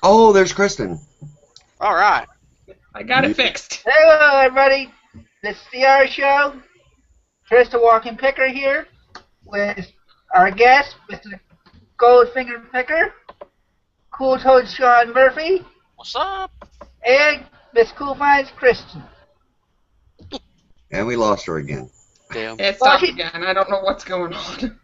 Oh, there's Kristen. All right. I got it fixed. Hello, everybody. This is the our show. Trista Walking Picker here with our guest, Mr. Goldfinger Picker, Cool Toad Sean Murphy, What's up? and Miss Cool Finds Kristen. And we lost her again. Damn. It stopped again. I don't know what's going on.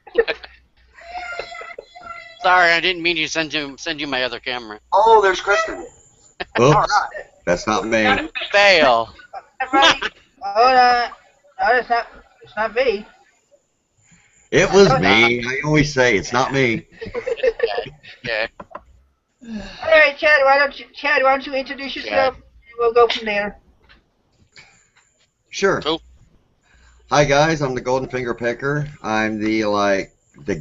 Sorry, I didn't mean to send you my other camera. Oh, there's Kristen. Oops, that's not me. Fail. Everybody, no, it's not me. It was me. I always say it's not me. Okay. All right, Chad, why don't you introduce yourself? And we'll go from there. Sure. Cool. Hi guys, I'm the Golden Finger Picker. I'm the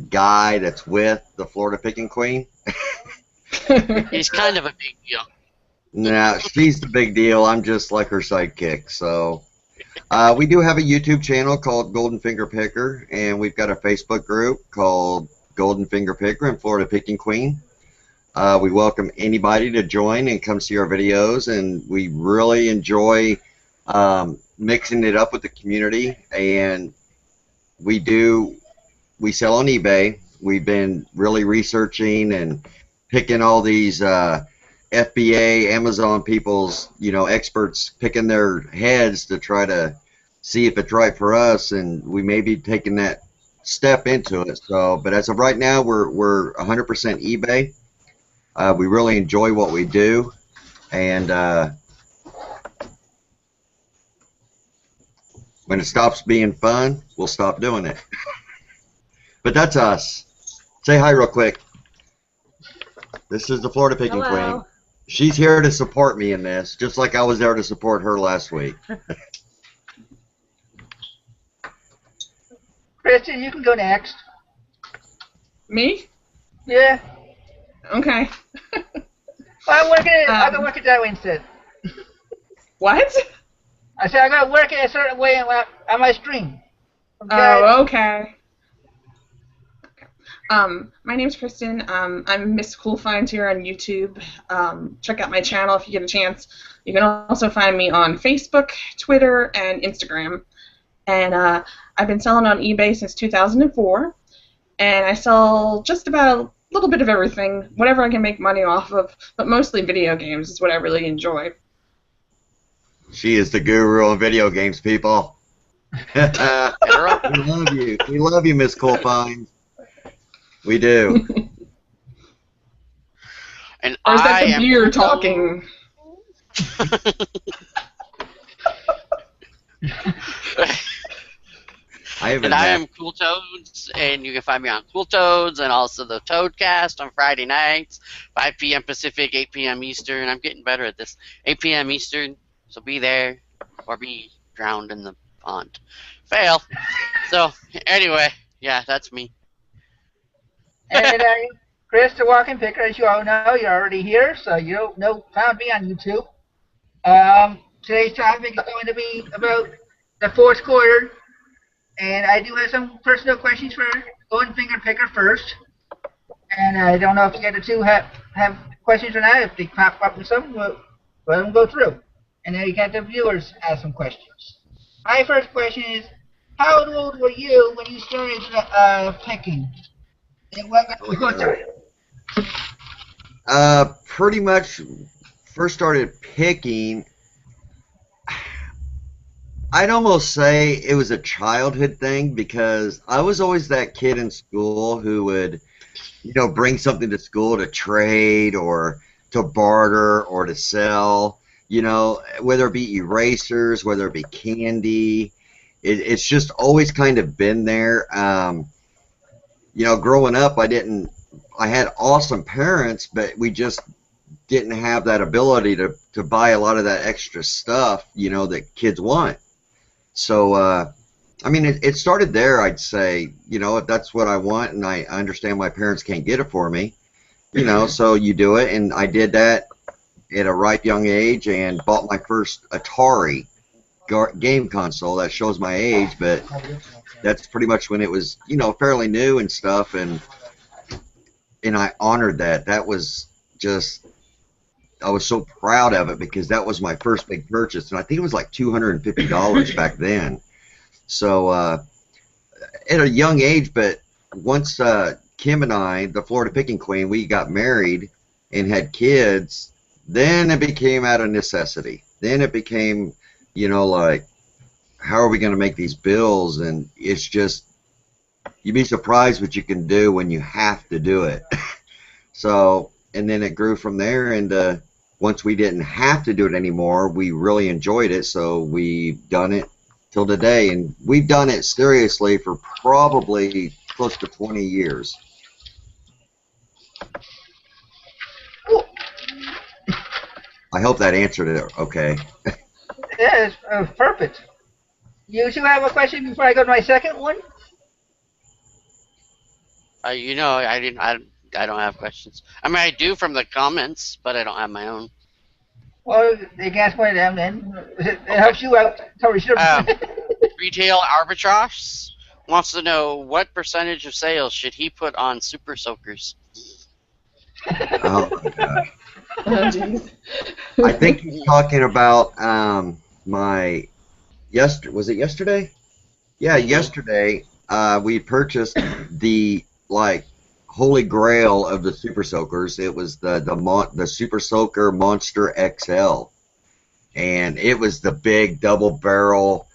guy that's with the Florida Picking Queen. He's kind of a big deal. Nah, she's the big deal. I'm just like her sidekick. So we do have a YouTube channel called Golden Finger Picker, and we've got a Facebook group called Golden Finger Picker and Florida Picking Queen. We welcome anybody to join and come see our videos, and we really enjoy mixing it up with the community. And we sell on eBay. We've been really researching and picking all these FBA, Amazon people's, experts, picking their heads to try to see if it's right for us, and we may be taking that step into it. So, but as of right now, we're 100% eBay. We really enjoy what we do, and when it stops being fun, we'll stop doing it. But that's us. Say hi real quick. This is the Florida Picking Queen. She's here to support me in this, just like I was there to support her last week. Kristen, you can go next. Me? Yeah. Okay. Well, I'm gonna work it that way instead. What? I said I'm gonna work it a certain way on my stream. Okay? Oh, okay. My name's Kristen. I'm Miss Cool Finds here on YouTube. Check out my channel if you get a chance. You can also find me on Facebook, Twitter, and Instagram. And I've been selling on eBay since 2004. And I sell just about a little bit of everything, whatever I can make money off of, but mostly video games is what I really enjoy. She is the guru on video games, people. We love you. We love you, Miss Cool Finds. We do. And Or is that I the am beer talking? I am Cool Toads, and you can find me on Cool Toads and also the Toadcast on Friday nights, 5 p.m. Pacific, 8 p.m. Eastern. I'm getting better at this. 8 p.m. Eastern, so be there or be drowned in the pond. Fail. So, anyway, yeah, that's me. And Chris, the Walking Picker, as you all know, you're already here, so you found me on YouTube. Today's topic is going to be about the fourth quarter, and I do have some personal questions for Golden Finger Picker first. And I don't know if the other two have questions or not. If they pop up with some, we'll let them go through. And then you get the viewers ask some questions. My first question is, how old were you when you started picking? And what time? Pretty much first started picking. I'd almost say it was a childhood thing, because I was always that kid in school who would, bring something to school to trade or to barter or to sell, whether it be erasers, whether it be candy. It's just always kind of been there. Growing up, I had awesome parents, but we just didn't have that ability to buy a lot of that extra stuff, that kids want. So, it started there, I'd say, if that's what I want, and I understand my parents can't get it for me, so you do it. And I did that at a ripe young age and bought my first Atari game console. That shows my age, but that's pretty much when it was, fairly new and stuff, and I honored that. That was just I was so proud of it because that was my first big purchase, and I think it was like $250 back then. So at a young age, but once Kim and I, the Florida Picking Queen, we got married and had kids, then it became out of necessity. Then it became, like, how are we going to make these bills? And it's just, you'd be surprised what you can do when you have to do it. So, and then it grew from there, and once we didn't have to do it anymore, we really enjoyed it, so we've done it till today, and we've done it seriously for probably close to 20 years. Cool. I hope that answered it okay. Yeah, it's perfect. You two have a question before I go to my second one? I don't have questions. I mean, I do from the comments, but I don't have my own. Well, they can ask one of them then. It helps you out. Sorry, sure. Retail Arbitrage wants to know what percentage of sales should he put on Super Soakers. Oh my gosh. Oh, jeez. I think he's talking about was it yesterday? Yeah, yesterday we purchased the holy grail of the Super Soakers. It was the Super Soaker Monster XL, and it was the big double barrel,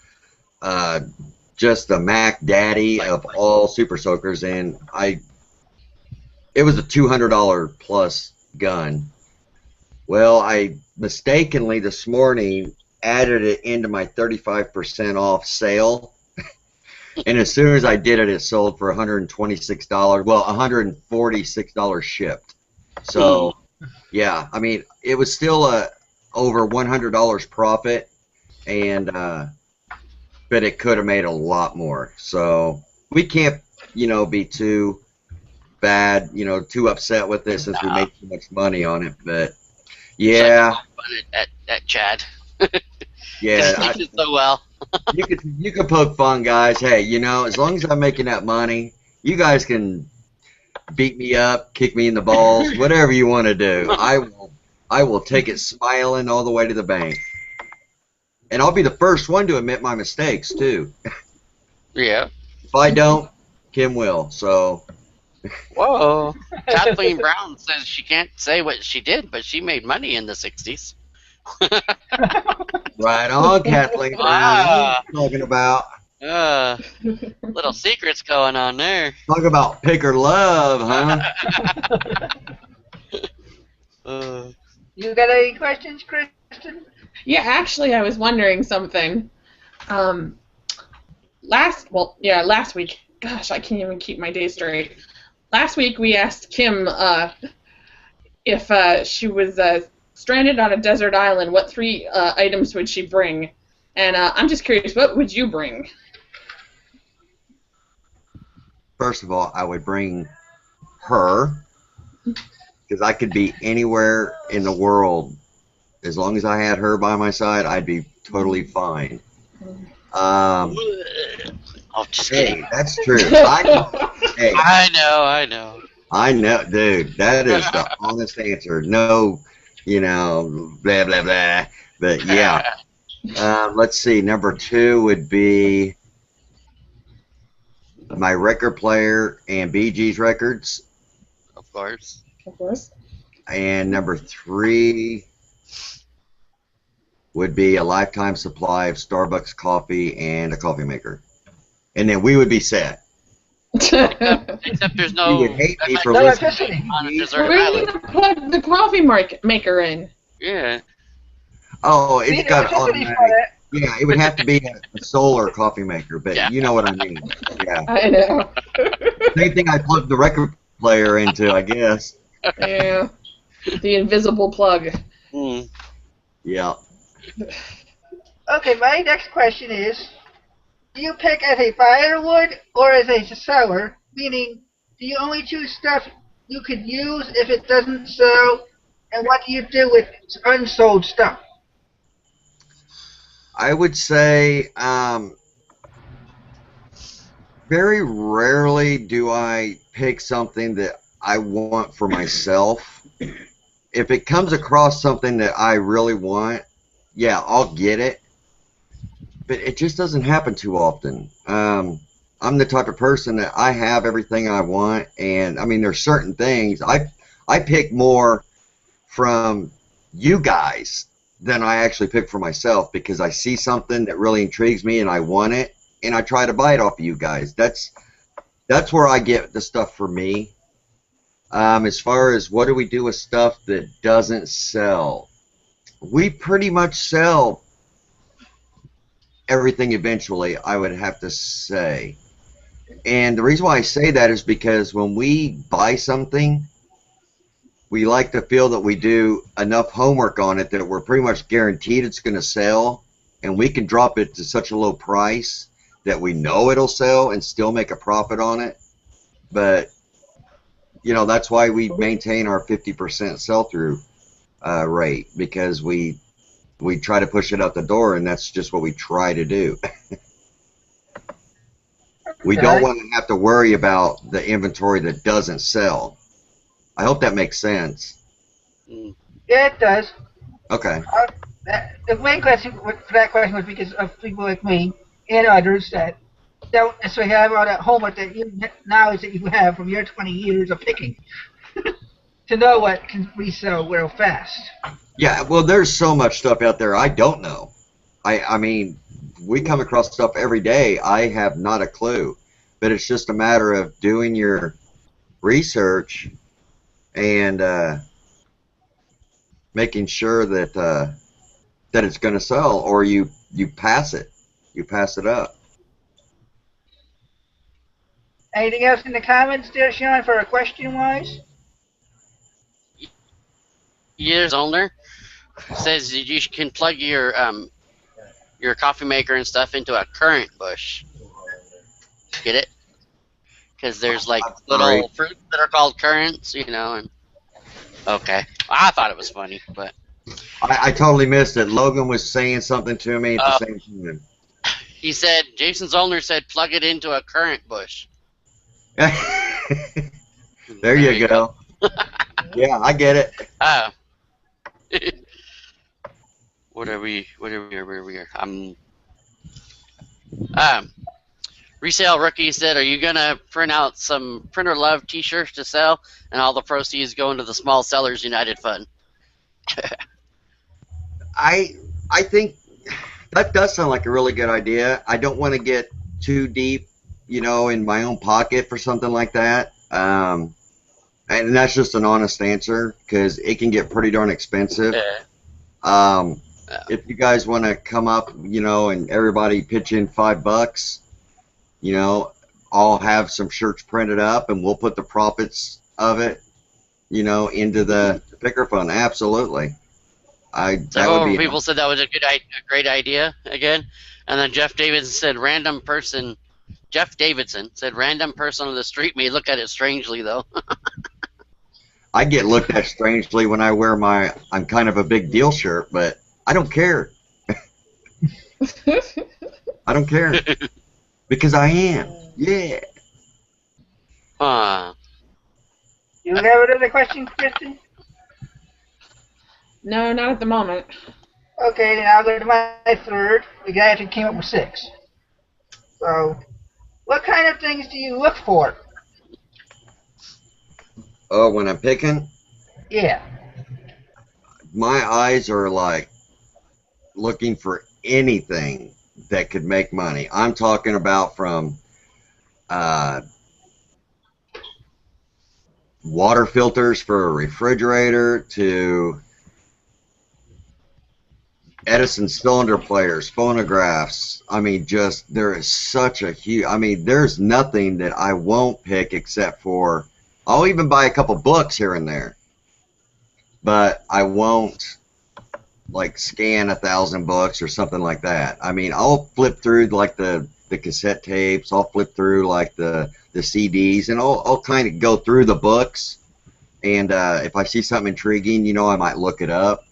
just the Mac Daddy of all Super Soakers, and it was a $200 plus gun. Well, I mistakenly this morning added it into my 35% off sale. And as soon as I did it, it sold for $126. Well, $146 shipped. So, yeah, I mean, it was still over $100 profit, and but it could have made a lot more. So we can't, be too bad, too upset with this since we made so much money on it. But yeah, at Chad. Yeah, I did so well. you could poke fun, guys. Hey, as long as I'm making that money, you guys can beat me up, kick me in the balls, whatever you want to do. I will take it smiling all the way to the bank, and I'll be the first one to admit my mistakes too. Yeah. If I don't, Kim will. So. Whoa. Kathleen Brown says she can't say what she did, but she made money in the 60s. Right on, Kathleen Brown. Wow. What are you talking about? Little secrets going on there. Talk about picker love, huh? You got any questions, Kristen? Yeah, actually, I was wondering something. Last week. Gosh, I can't even keep my days straight. Last week we asked Kim if she was stranded on a desert island, what 3 items would she bring? And I'm just curious, what would you bring? First of all, I would bring her, because I could be anywhere in the world. As long as I had her by my side, I'd be totally fine. Oh, just kidding. That's true. I know, dude. That is the honest answer. No, blah, blah, blah. But, yeah. Let's see. Number 2 would be my record player and Bee Gees records. Of course. Of course. And number 3 would be a lifetime supply of Starbucks coffee and a coffee maker. And then we would be set. Except there's no. You would hate me for listening. On a desert Where are you island. going to plug the coffee maker in? Yeah. Oh, it's got electricity automatic. for it. Yeah, it would have to be a solar coffee maker, but Yeah. you know what I mean. Yeah. I know. Same thing I plugged the record player into, I guess. Yeah. The invisible plug. Mm. Yeah. Okay, my next question is, do you pick as a firewood or as a seller? Meaning, do you only choose stuff you could use if it doesn't sell? And what do you do with unsold stuff? I would say very rarely do I pick something that I want for myself if it comes across something that I really want, yeah, I'll get it. But it just doesn't happen too often. I'm the type of person that I have everything I want, and I mean, there's certain things I pick more from you guys than I actually pick for myself, because I see something that really intrigues me and I want it, and I try to buy it off of you guys. That's where I get the stuff for me. As far as what do we do with stuff that doesn't sell, we pretty much sell everything eventually, I would have to say. And the reason why I say that is because when we buy something, we like to feel that we do enough homework on it that we're pretty much guaranteed it's going to sell, and we can drop it to such a low price that we know it'll sell and still make a profit on it. But, you know, that's why we maintain our 50% sell-through rate, because we try to push it out the door, and that's just what we try to do. We don't want to have to worry about the inventory that doesn't sell. I hope that makes sense. Yeah, it does. Okay. The main question for that question was because of people like me and others that don't necessarily have all that homework that knowledge that you have from your 20 years of picking to know what can resell real fast. Yeah, well, there's so much stuff out there I don't know. I mean, we come across stuff every day. I have not a clue, but it's just a matter of doing your research and making sure that that it's going to sell, or you pass it. You pass it up. Anything else in the comments there, Sean, for a question-wise? Years older says that you can plug your coffee maker and stuff into a current bush. Get it? Because there's like little fruits that are called currants, you know. And okay, I thought it was funny, but I totally missed it. Logan was saying something to me at the same time. He said, Jason Zollner said, plug it into a currant bush. There you go. Yeah, I get it. What are we? Resale Rookie said, are you going to print out some Printer Love t-shirts to sell, and all the proceeds go into the Small Sellers United Fund? I think that does sound like a really good idea. I don't want to get too deep, you know, in my own pocket for something like that. And that's just an honest answer, because it can get pretty darn expensive. If you guys want to come up, you know, and everybody pitch in $5, you know, I'll have some shirts printed up, and we'll put the profits of it, you know, into the picker fund. Absolutely. Several people said that was a great idea again, and then Jeff Davidson said random person on the street may look at it strangely though. I get looked at strangely when I wear my I'm kind of a big deal shirt, but I don't care. I don't care because I am. Yeah. You have another question, Kristen? No, not at the moment. Okay, then I'll go to my third. The guy actually came up with 6. So, what kind of things do you look for? Oh, when I'm picking? Yeah. My eyes are like looking for anything that could make money. I'm talking about from water filters for a refrigerator to Edison cylinder players, phonographs. I mean, just there is such a huge. I mean, there's nothing that I won't pick except for. I'll even buy a couple books here and there, but I won't like scan 1,000 books or something like that. I mean, I'll flip through like the cassette tapes. I'll flip through like the CDs, and I'll kind of go through the books. And if I see something intriguing, you know, I might look it up.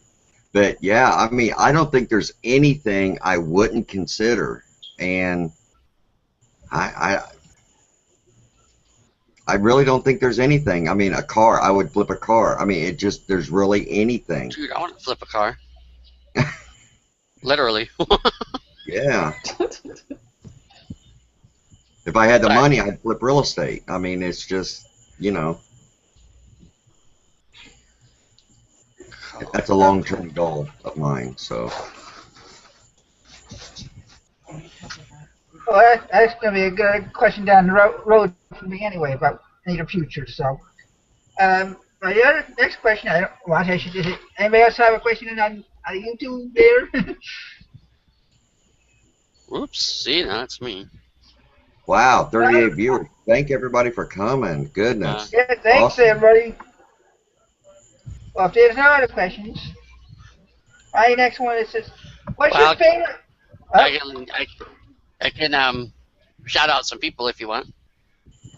But yeah, I mean, I don't think there's anything I wouldn't consider, and I I really don't think there's anything. I mean, a car. I would flip a car. I mean, there's really anything. Dude, I want to flip a car. Literally. Yeah. If I had the Sorry. money, I'd flip real estate. I mean, it's just, you know, that's a long-term goal of mine. So. Well, that's going to be a good question down the road for me anyway about the future. So, my other next question, I don't want to ask you this. Anybody else have a question on YouTube there? Whoops. See, now that's me. Wow, 38 viewers. Thank everybody for coming. Goodness. Yeah, thanks Awesome. everybody. Well, if there's no other questions, my next one is this. What's Well, your favorite? I can shout out some people if you want.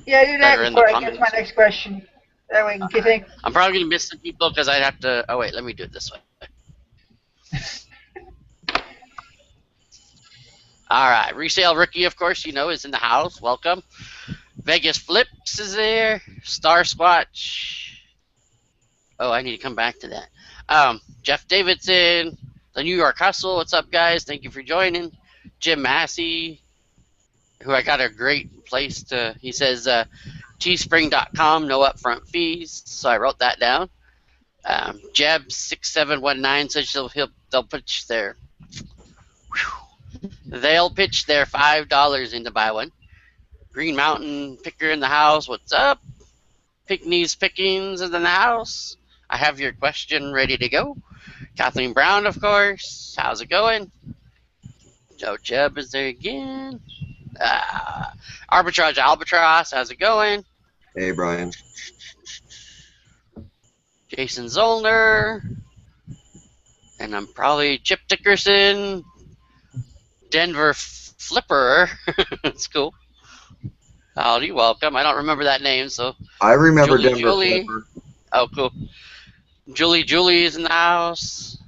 Yeah, do that are that in the before I get to my comments. next question. That way, you think. I'm probably gonna miss some people because I'd have to. Oh wait, let me do it this way. All right, resale rookie, of course, you know, is in the house. Welcome. Vegas Flips is there. Star Squatch. Oh, I need to come back to that. Jeff Davidson, the New York Hustle. What's up, guys? Thank you for joining. Jim Massey, who I got a great place to. He says teespring.com, no upfront fees. So I wrote that down. Jeb6719 says they'll pitch their. They'll pitch their $5 in to buy one. Green Mountain Picker in the house. What's up? Pickney's Pickings is in the house. I have your question ready to go. Kathleen Brown, of course. How's it going? Joe Jeb is there again. Arbitrage Albatross. How's it going? Hey, Brian. Jason Zollner. And I'm probably Chip Dickerson. Denver Flipper. That's cool. Howdy, welcome. I don't remember that name, so. I remember Julie, Denver Julie. Flipper. Oh, cool. Julie is in the house.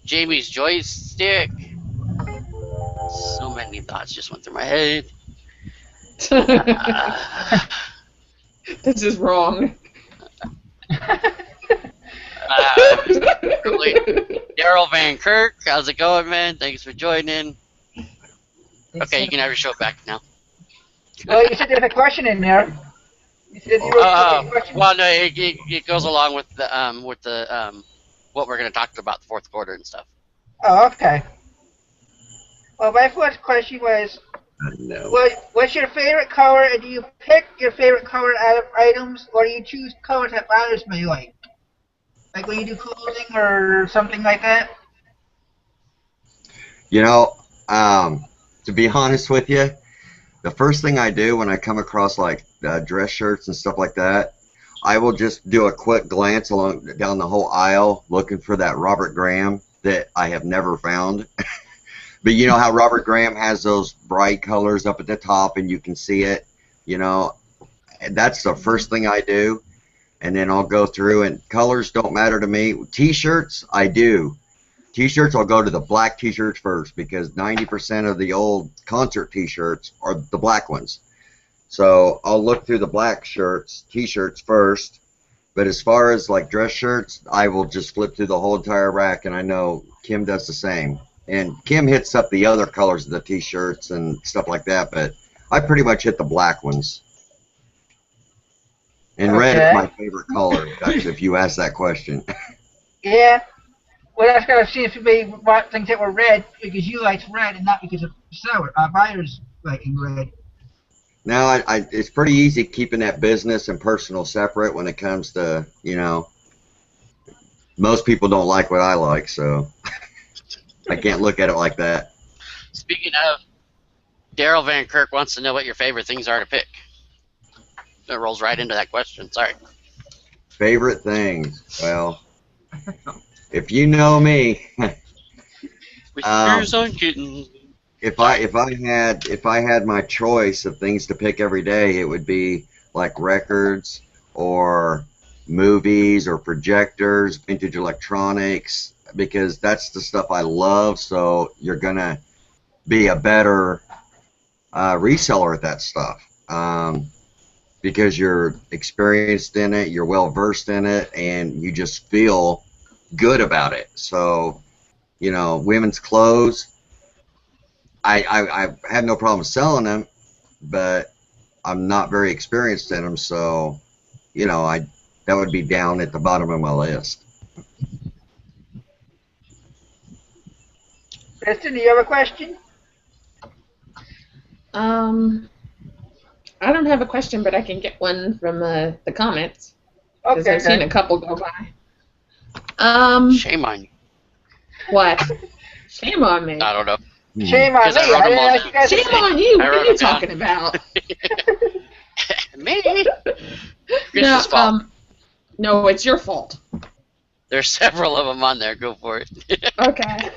Jamie's joystick. So many thoughts just went through my head. This is wrong. Daryl Van Kirk, how's it going, man? Thanks for joining. Okay, you can have your show back now. Well, you said there's a question in there. You said you wrote a question. Well, no, it goes along with the what we're gonna talk about the fourth quarter and stuff. Oh, okay. Well, my first question was, No. what's your favorite color, and do you pick your favorite color out of items, or do you choose colors that others may like? Like when you do clothing or something like that? You know, to be honest with you, the first thing I do when I come across like dress shirts and stuff like that, I will just do a quick glance down the whole aisle looking for that Robert Graham that I have never found. But you know how Robert Graham has those bright colors up at the top and you can see it, you know, and that's the first thing I do. And then I'll go through, and colors don't matter to me. T-shirts, I do. T-shirts, I'll go to the black T-shirts first because 90% of the old concert T-shirts are the black ones. So I'll look through the black T-shirts first. But as far as like dress shirts, I will just flip through the whole entire rack, and I know Kim does the same. And Kim hits up the other colors of the T-shirts and stuff like that, but I pretty much hit the black ones. And red is my favorite color, if you ask that question. Yeah. Well, that's kind of seems to be what things that were red because you like red and not because of buyers liking red. Now, it's pretty easy keeping that business and personal separate when it comes to, you know, most people don't like what I like, so I can't look at it like that. Speaking of, Daryl Van Kirk wants to know what your favorite things are to pick. It rolls right into that question. Sorry. Favorite things? Well, if you know me, if I had my choice of things to pick every day, it would be like records or movies or projectors, vintage electronics, because that's the stuff I love. So you're gonna be a better reseller at that stuff. because you're experienced in it, you're well versed in it, and you just feel good about it. So, you know, women's clothes, I have no problem selling them, but I'm not very experienced in them, so, you know, that would be down at the bottom of my list. Kristen, do you have a question? I don't have a question, but I can get one from the comments because Okay. I've seen a couple go by. Shame on you. What? Shame on me. I don't know. Shame on me. Because I wrote I them all didn't down. ask you Shame on you. I What wrote are you them down. talking about? Me? No, Chris's fault. no, it's your fault. There's several of them on there. Go for it. Okay.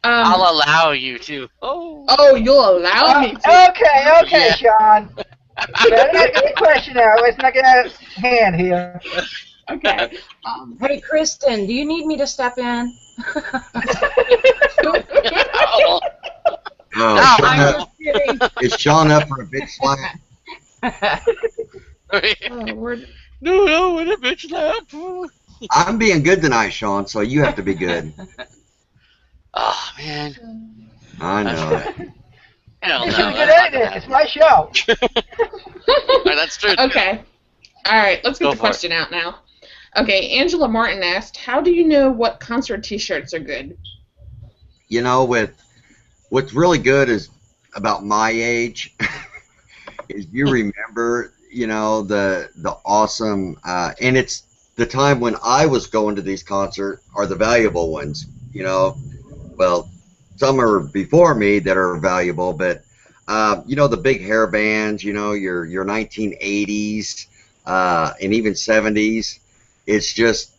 I'll allow you to. Oh. Oh, you'll allow me to. Okay, Yeah. Sean. Better not get the question out. Let's not get out of hand here. Okay. Hey, Kristen, do you need me to step in? Oh. Oh, No, Sean I'm up, just kidding. is Sean up for a big slap? Oh, we're- No, what a bitch slap. I'm being good tonight, Sean, so you have to be good. Oh, man. I know it. Hell You no. should have That's not good gonna at it. It's my show. happen. That's true. too. Okay. All right, let's get Go the for it. question out now. Okay, Angela Martin asked, how do you know what concert t-shirts are good? You know, what's really good is about my age is you remember, you know, the awesome, and it's the time when I was going to these concerts are the valuable ones, you know. Well, some are before me that are valuable, but you know, the big hair bands, you know, your 1980s and even 70s. It's just,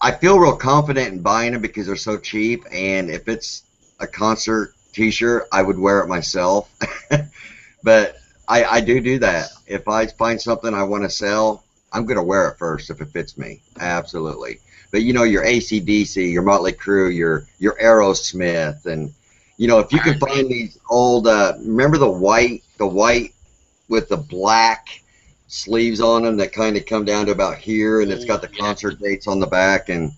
I feel real confident in buying them because they're so cheap, and if it's a concert t-shirt, I would wear it myself. But I do that. If I find something I want to sell, I'm going to wear it first if it fits me. Absolutely. But, you know, your AC/DC, your Motley Crue, your Aerosmith, and, you know, if you can find these old, remember the white with the black sleeves on them that kind of come down to about here, and it's got the concert dates on the back, and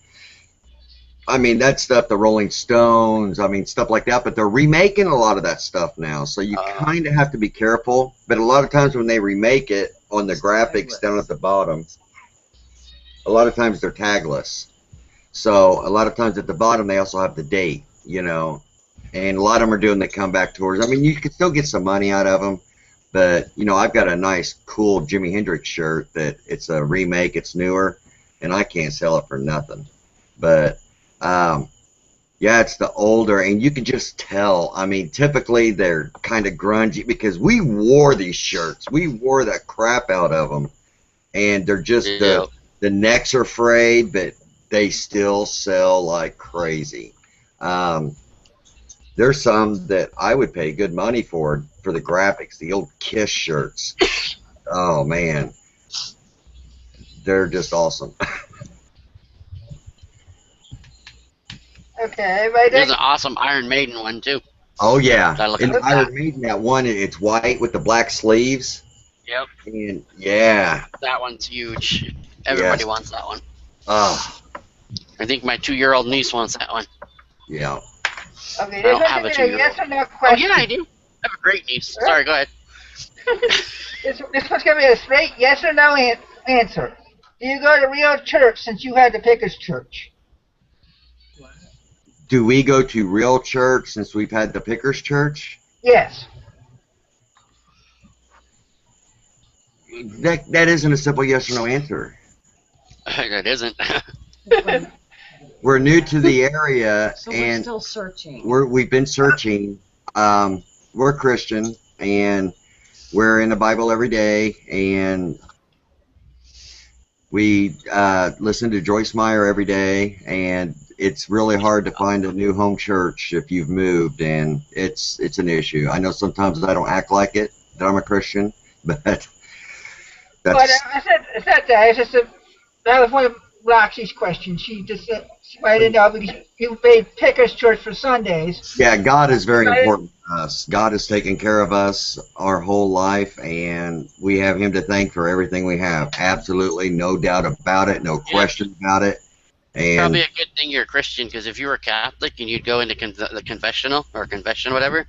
I mean, that stuff, the Rolling Stones, I mean, stuff like that, but they're remaking a lot of that stuff now, so you kind of have to be careful, but a lot of times when they remake it on the graphics down at the bottom, a lot of times they're tagless, so a lot of times at the bottom they also have the date, you know, and a lot of them are doing the comeback tours. I mean, you can still get some money out of them, but, you know, I've got a nice, cool Jimi Hendrix shirt that it's a remake, it's newer, and I can't sell it for nothing, but yeah, it's the older, and you can just tell. I mean, typically they're kind of grungy because we wore these shirts. We wore the crap out of them, and they're just the necks are frayed, but they still sell like crazy. There's some that I would pay good money for the graphics, the old Kiss shirts. Oh man, they're just awesome. Okay, everybody There's there? an awesome Iron Maiden one, too. Oh yeah, I look and at Iron that. Maiden, that one, it's white with the black sleeves. Yep. And yeah, That one's huge. Everybody Yes. wants that one. oh I think my 2-year-old niece wants that one. yeah. Okay, I this don't one's have a gonna be a 2-year-old. yes or no Oh, question. yeah, I do. I have a great niece. Sorry, go ahead. This one's gonna be a straight yes or no answer. Do you go to real church since you had the Pickers Church? Do we go to real church since we've had the Pickers Church? Yes. That isn't a simple yes or no answer. It isn't. We're new to the area, So we're and still searching. we've been searching. We're Christian, and we're in the Bible every day, and we listen to Joyce Meyer every day, and it's really hard to find a new home church if you've moved, and it's an issue. I know sometimes I don't act like it, that I'm a Christian, but But that's it's not that. It's just that was one of Roxy's question. She just said she wanted to know because you made Pickers Church for Sundays. Yeah, God is very important to us. God has taken care of us our whole life, and we have Him to thank for everything we have. Absolutely, no doubt about it, no question about it. And Probably a good thing you're a Christian, because if you were Catholic and you'd go into the confessional or confession, whatever,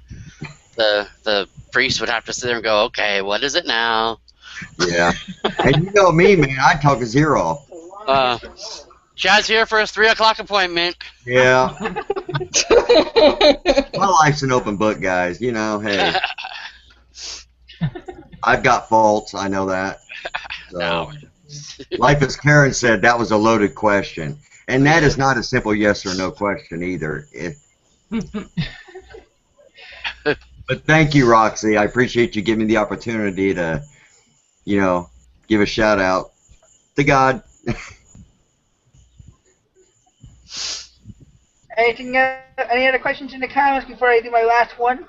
the priest would have to sit there and go, "Okay, what is it now?" yeah, and you know me, man, I talk his ear off. Chad's here for his 3 o'clock appointment. Yeah, my life's an open book, guys. You know, hey, I've got faults. I know that. So, No. life, as Karen said, that was a loaded question. And that is not a simple yes or no question either. But thank you, Roxy. I appreciate you giving me the opportunity to, you know, give a shout out to God. Any other questions in the comments before I do my last one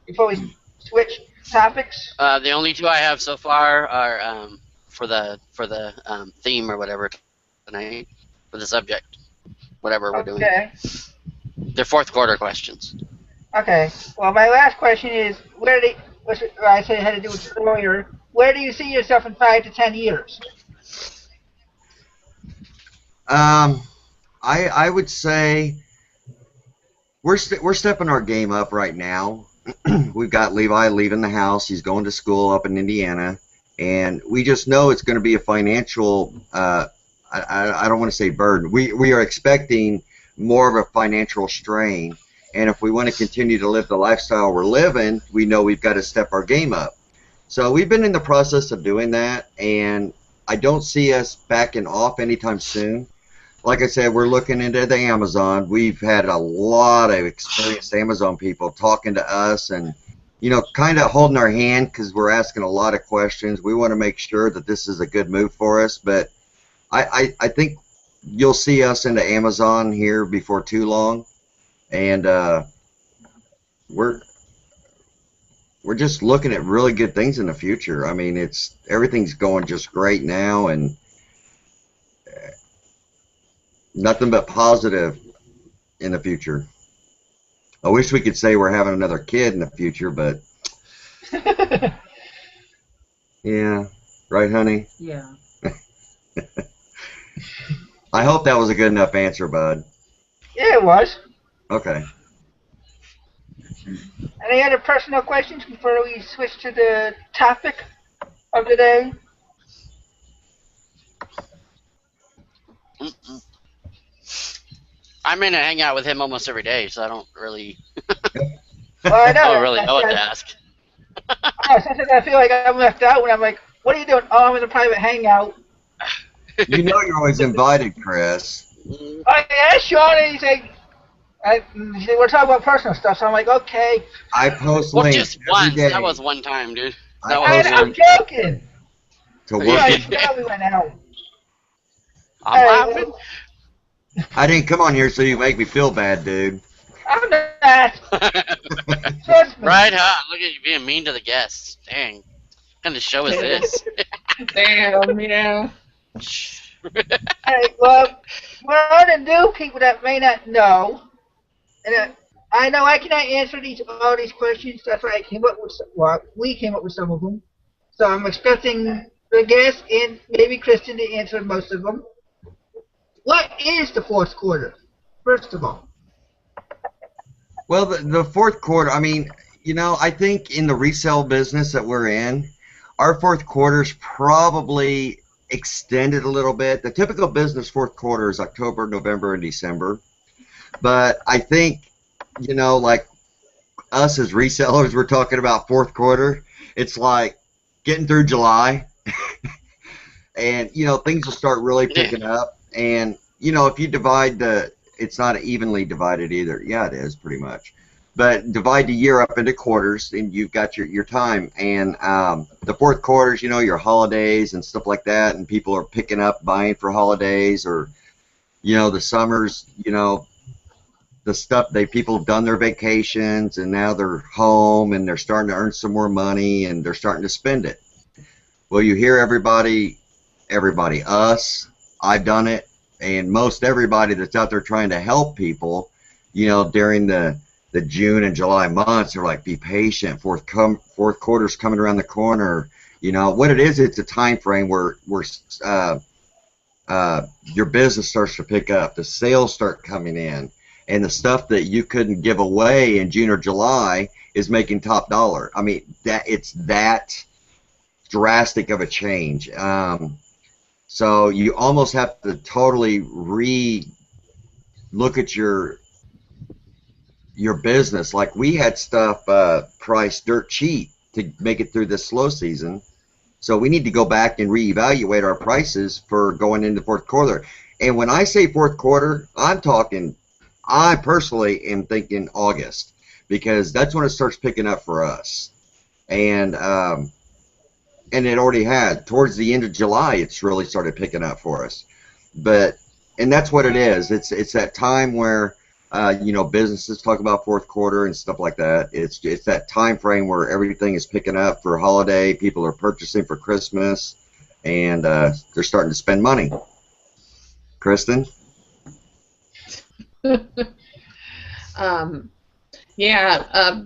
before we switch topics? The only 2 I have so far are for the theme or whatever tonight, for the subject, whatever we're doing. Okay. They're fourth quarter questions. Okay. Well, my last question is, I said it had to do with it earlier. Where do you see yourself in 5 to 10 years? I would say we're stepping our game up right now. We've got Levi leaving the house. He's going to school up in Indiana, and we just know it's going to be a financial. I don't want to say burden. We are expecting more of a financial strain, and if we want to continue to live the lifestyle we're living, we know we've got to step our game up. So we've been in the process of doing that, and I don't see us backing off anytime soon. Like I said, we're looking into the Amazon. We've had a lot of experienced Amazon people talking to us and, you know, kind of holding our hand because we're asking a lot of questions. We want to make sure that this is a good move for us. But I think you'll see us into Amazon here before too long. And we're just looking at really good things in the future. I mean, everything's going just great now, and nothing but positive in the future. I wish we could say we're having another kid in the future, but yeah, right, honey? Yeah. I hope that was a good enough answer, bud. Yeah, it was. Okay. Any other personal questions before we switch to the topic of the day? I'm in to hang out with him almost every day, so I don't really, Well, I know. I don't really know what to ask. Sometimes I feel like I'm left out when I'm like, what are you doing? Oh, I'm in a private hangout. You know you're always invited, Chris. Oh, yeah, Sean. And he's like, we're talking about personal stuff, so I'm like, okay. I post Well, links just every once. day That was one time, dude. I That was I'm one. joking. to Yeah, work. I probably went out. I'm laughing. I didn't come on here so you make me feel bad, dude. I'm not. Trust me. Right, huh? Look at you being mean to the guests. Dang. What kind of show is this? Damn, yeah. Hey, well, we're on to new people that may not know. And I know I cannot answer all these questions. That's why we came up with some of them. So I'm expecting the guest and maybe Kristen to answer most of them. What is the fourth quarter, first of all? Well, the fourth quarter, I mean, you know, I think in the resale business that we're in, our fourth quarter's probably extended a little bit. The typical business fourth quarter is October, November, and December. But I think, you know, like us as resellers, we're talking about fourth quarter. It's like getting through July. And, you know, things will start really picking up. And, you know, if you divide it's not evenly divided either. Yeah, it is pretty much. But divide the year up into quarters, and you've got your time. And the fourth quarters, you know, your holidays and stuff like that, and people are picking up buying for holidays, or, you know, the summers, you know, the stuff people have done their vacations, and now they're home, and they're starting to earn some more money, and they're starting to spend it. Well, you hear everybody, us, I've done it, and most everybody that's out there trying to help people, during the June and July months, are like, be patient. Fourth quarter's coming around the corner. What it is, it's a time frame where your business starts to pick up, the sales start coming in, and the stuff that you couldn't give away in June or July is making top dollar. I mean, it's that drastic of a change. So you almost have to totally look at your business. Like, we had stuff priced dirt cheap to make it through this slow season. So we need to go back and reevaluate our prices for going into fourth quarter. And when I say fourth quarter, I personally am thinking August, because that's when it starts picking up for us. And it already had. Towards the end of July, it's really started picking up for us. And that's what it is. It's that time where businesses talk about fourth quarter and stuff like that. It's that time frame where everything is picking up for holiday. People are purchasing for Christmas, and they're starting to spend money. Kristen?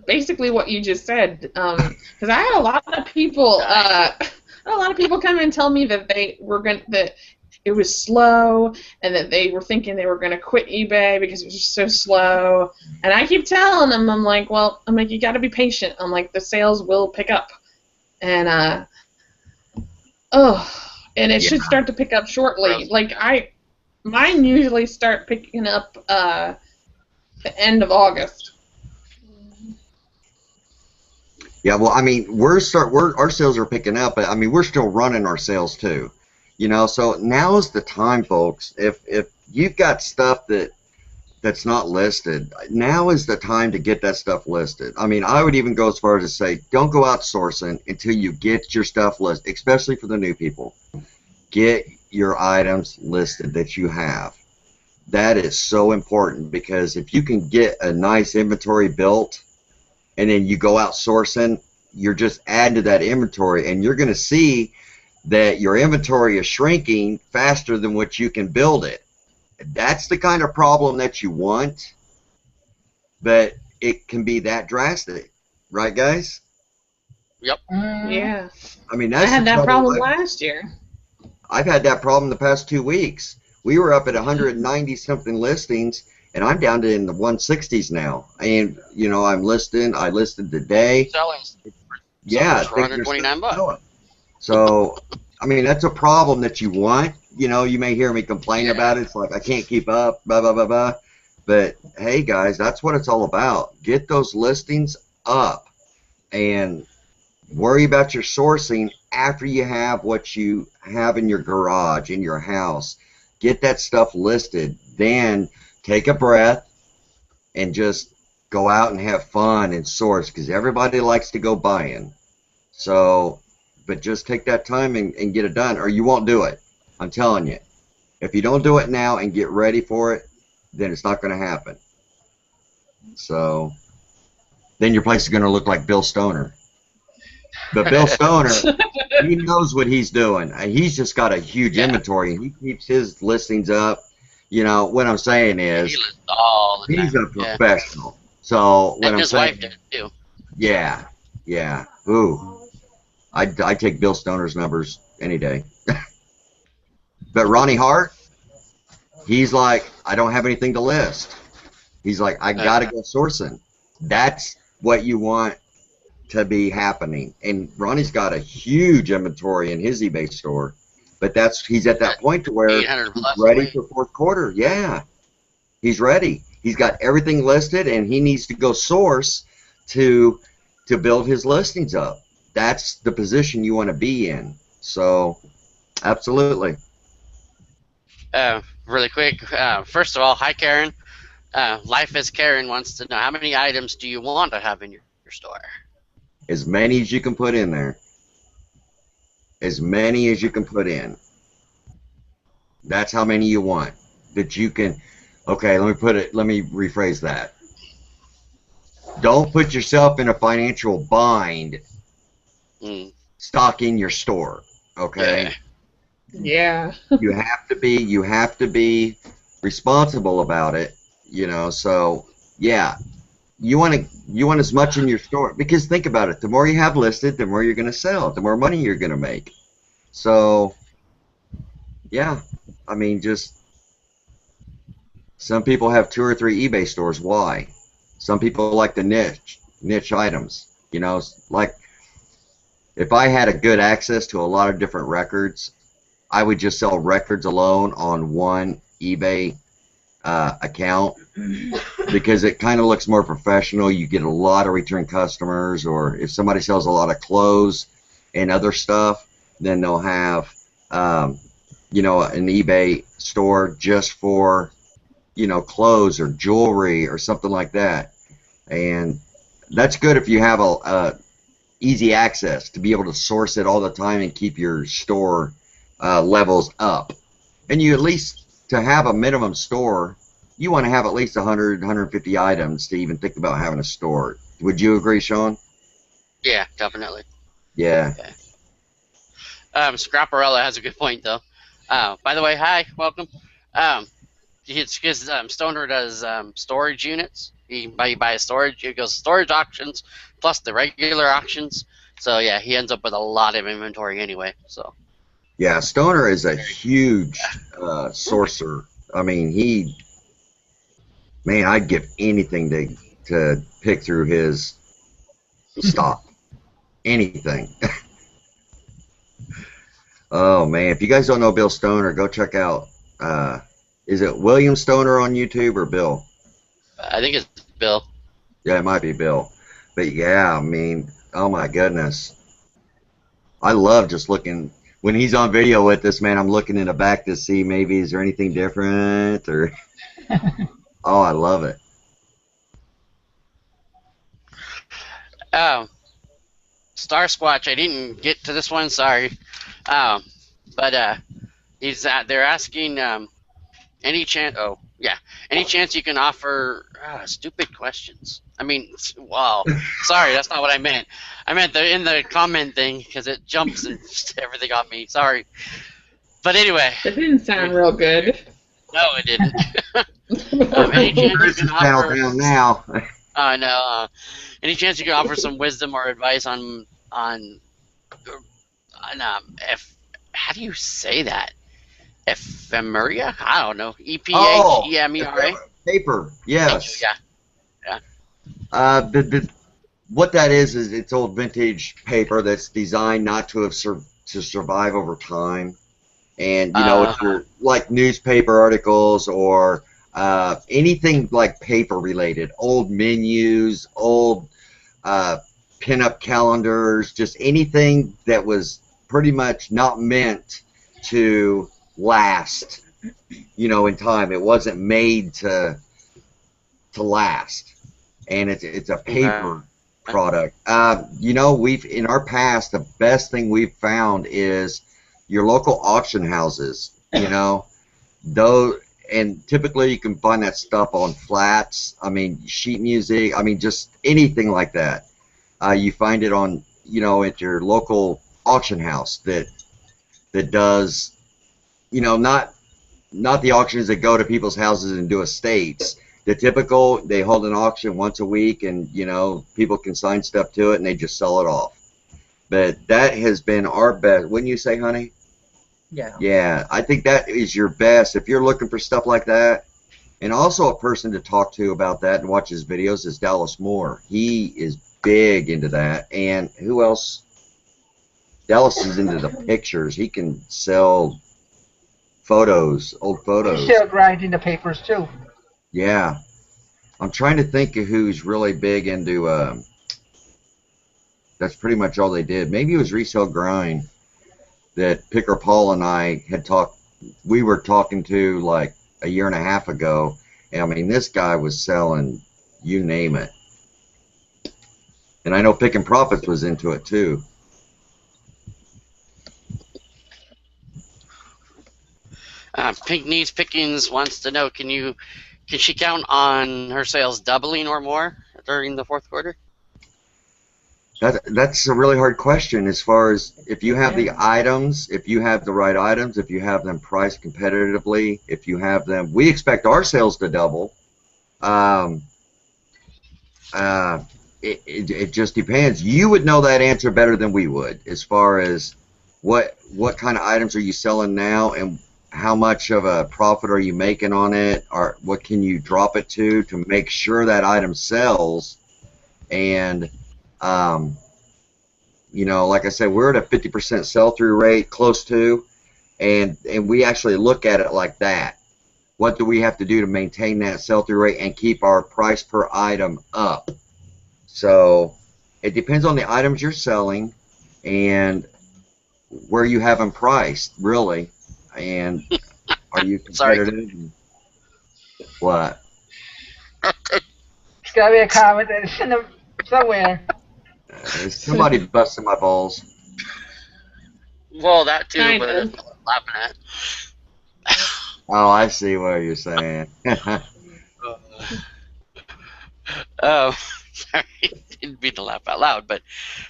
Basically what you just said. Because I had a lot of people, come and tell me that that it was slow, and that they were thinking they were going to quit eBay because it was just so slow. And I keep telling them, I'm like, you got to be patient. I'm like, the sales will pick up, and it should start to pick up shortly. Like, mine usually start picking up the end of August. Yeah, well, I mean, our sales are picking up, but I mean, we're still running our sales too. So now is the time, folks. If you've got stuff that's not listed, now is the time to get that stuff listed. I mean, I would even go as far as to say, don't go out sourcing until you get your stuff listed, especially for the new people. Get your items listed that you have. That is so important, because if you can get a nice inventory built and then you go out sourcing, you're just adding to that inventory, and you're going to see that your inventory is shrinking faster than what you can build it. That's the kind of problem that you want, but it can be that drastic, right, guys? Yep. Yeah. I mean, I had that problem last year. I've had that problem the past 2 weeks. We were up at 190 something listings, and I'm down to in the 160s now. And I listed today. Selling. Yeah, for $129. So, I mean, that's a problem that you want. You may hear me complain about it. It's like, I can't keep up, blah, blah, blah, blah. But, hey, guys, that's what it's all about. Get those listings up and worry about your sourcing after you have what you have in your garage, in your house. Get that stuff listed. Then take a breath and just go out and have fun and source, because everybody likes to go buying. So, but just take that time and get it done, or you won't do it. I'm telling you. If you don't do it now and get ready for it, then it's not going to happen. So, then your place is going to look like Bill Stoner. But Bill Stoner, he knows what he's doing. He's just got a huge inventory, and he keeps his listings up. What I'm saying is, he's a professional. So what I'm saying, wife did too. Yeah. Ooh, I take Bill Stoner's numbers any day. But Ronnie Hart, he's like, I don't have anything to list. He's like, I gotta go sourcing. That's what you want to be happening. And Ronnie's got a huge inventory in his eBay store. But he's at that point to where he's ready for fourth quarter. Yeah, he's ready. He's got everything listed, and he needs to go source to build his listings up. That's the position you want to be in. So, absolutely. Really quick. First of all, hi Karen. Life as Karen wants to know, how many items do you want to have in your store? As many as you can put in there. As many as you can put in. That's how many you want. That you can. Okay, let me rephrase that. Don't put yourself in a financial bind stocking your store. Okay? Yeah. You have to be responsible about it, you know. So yeah, you want as much in your store, because think about it, the more you have listed, the more you're going to sell, the more money you're going to make. So yeah, I mean, just some people have 2 or 3 eBay stores. Why? Some people like the niche items, you know. Like if I had a good access to a lot of different records, I would just sell records alone on one eBay account, because it kind of looks more professional. You get a lot of return customers, or if somebody sells a lot of clothes and other stuff, then they'll have, you know, an eBay store just for, you know, clothes or jewelry or something like that. And that's good if you have a easy access to be able to source it all the time and keep your store levels up. And you at least, to have a minimum store, you want to have at least 100, 150 items to even think about having a store. Would you agree, Sean? Yeah, definitely. Yeah. Okay. Scraparella has a good point though. By the way, hi, welcome. It's because Stoner does storage units. You buy a storage. It goes storage auctions plus the regular auctions. So yeah, he ends up with a lot of inventory anyway. So Yeah, Stoner is a huge sourcer. I mean, man, I'd give anything to pick through his stock. Anything. Oh man, if you guys don't know Bill Stoner, go check out. Is it William Stoner on YouTube or Bill? I think it's Bill. Yeah, it might be Bill. But yeah, I mean, oh my goodness, I love just looking when he's on video with this, man. I'm looking in the back to see maybe is there anything different, or oh, I love it. Um, Star Squatch. I didn't get to this one. Sorry. Um, but he's they're asking any chance. Oh yeah, any chance you can offer stupid questions. I mean, wow. Sorry, that's not what I meant. I meant in the comment thing because it jumps and everything on me. Sorry. But anyway. That didn't sound real good. No, it didn't. Any chance you can offer? Down now. I know. Any chance you can offer some wisdom or advice on how do you say that? Ephemera? I don't know. EPHEMERA? Paper. Yes. Yeah. What that is it's old vintage paper that's designed not to have to survive over time. And you know, if you're like newspaper articles or anything like paper related, old menus, old pinup calendars, just anything that was pretty much not meant to last, you know, in time. It wasn't made to last, and it's a paper product. You know, we've in our past, the best thing we've found is your local auction houses, you know, though, and typically you can find that stuff on flats. I mean, sheet music. I mean, just anything like that. You find it on, you know, at your local auction house that does, you know, not the auctions that go to people's houses and do estates. The typical, they hold an auction once a week, and you know, people can sign stuff to it, and they just sell it off. But that has been our best. Wouldn't you say, honey? Yeah. Yeah, I think that is your best if you're looking for stuff like that. And also a person to talk to about that and watch his videos is Dallas Moore. He is big into that. And who else? Dallas is into the pictures. He can sell photos, old photos. He's still grinding the papers too. Yeah. I'm trying to think of who's really big into that's pretty much all they did. Maybe it was Resale Grind that Picker Paul and I had talked. We were talking to like a year and a half ago. And I mean, this guy was selling, you name it. And I know Picking Profits was into it too. Pink Knees Pickings wants to know, can she count on her sales doubling or more during the fourth quarter? That's a really hard question as far as if you have the items, if you have the right items, if you have them priced competitively, if you have them. We expect our sales to double. Um, it just depends. You would know that answer better than we would as far as what kind of items are you selling now and how much of a profit are you making on it, or what can you drop it to make sure that item sells. And you know, like I said, we're at a 50% sell-through rate, close to, and we actually look at it like that. What do we have to do to maintain that sell-through rate and keep our price per item up? So it depends on the items you're selling and where you have them priced, really. And are you competitive? What? It's got to be a comment that's in the, somewhere. Somebody busting my balls. Well, that too, Kind but of. it's not what I'm laughing at. Oh, I see what you're saying. Oh, sorry, didn't mean to laugh out loud. But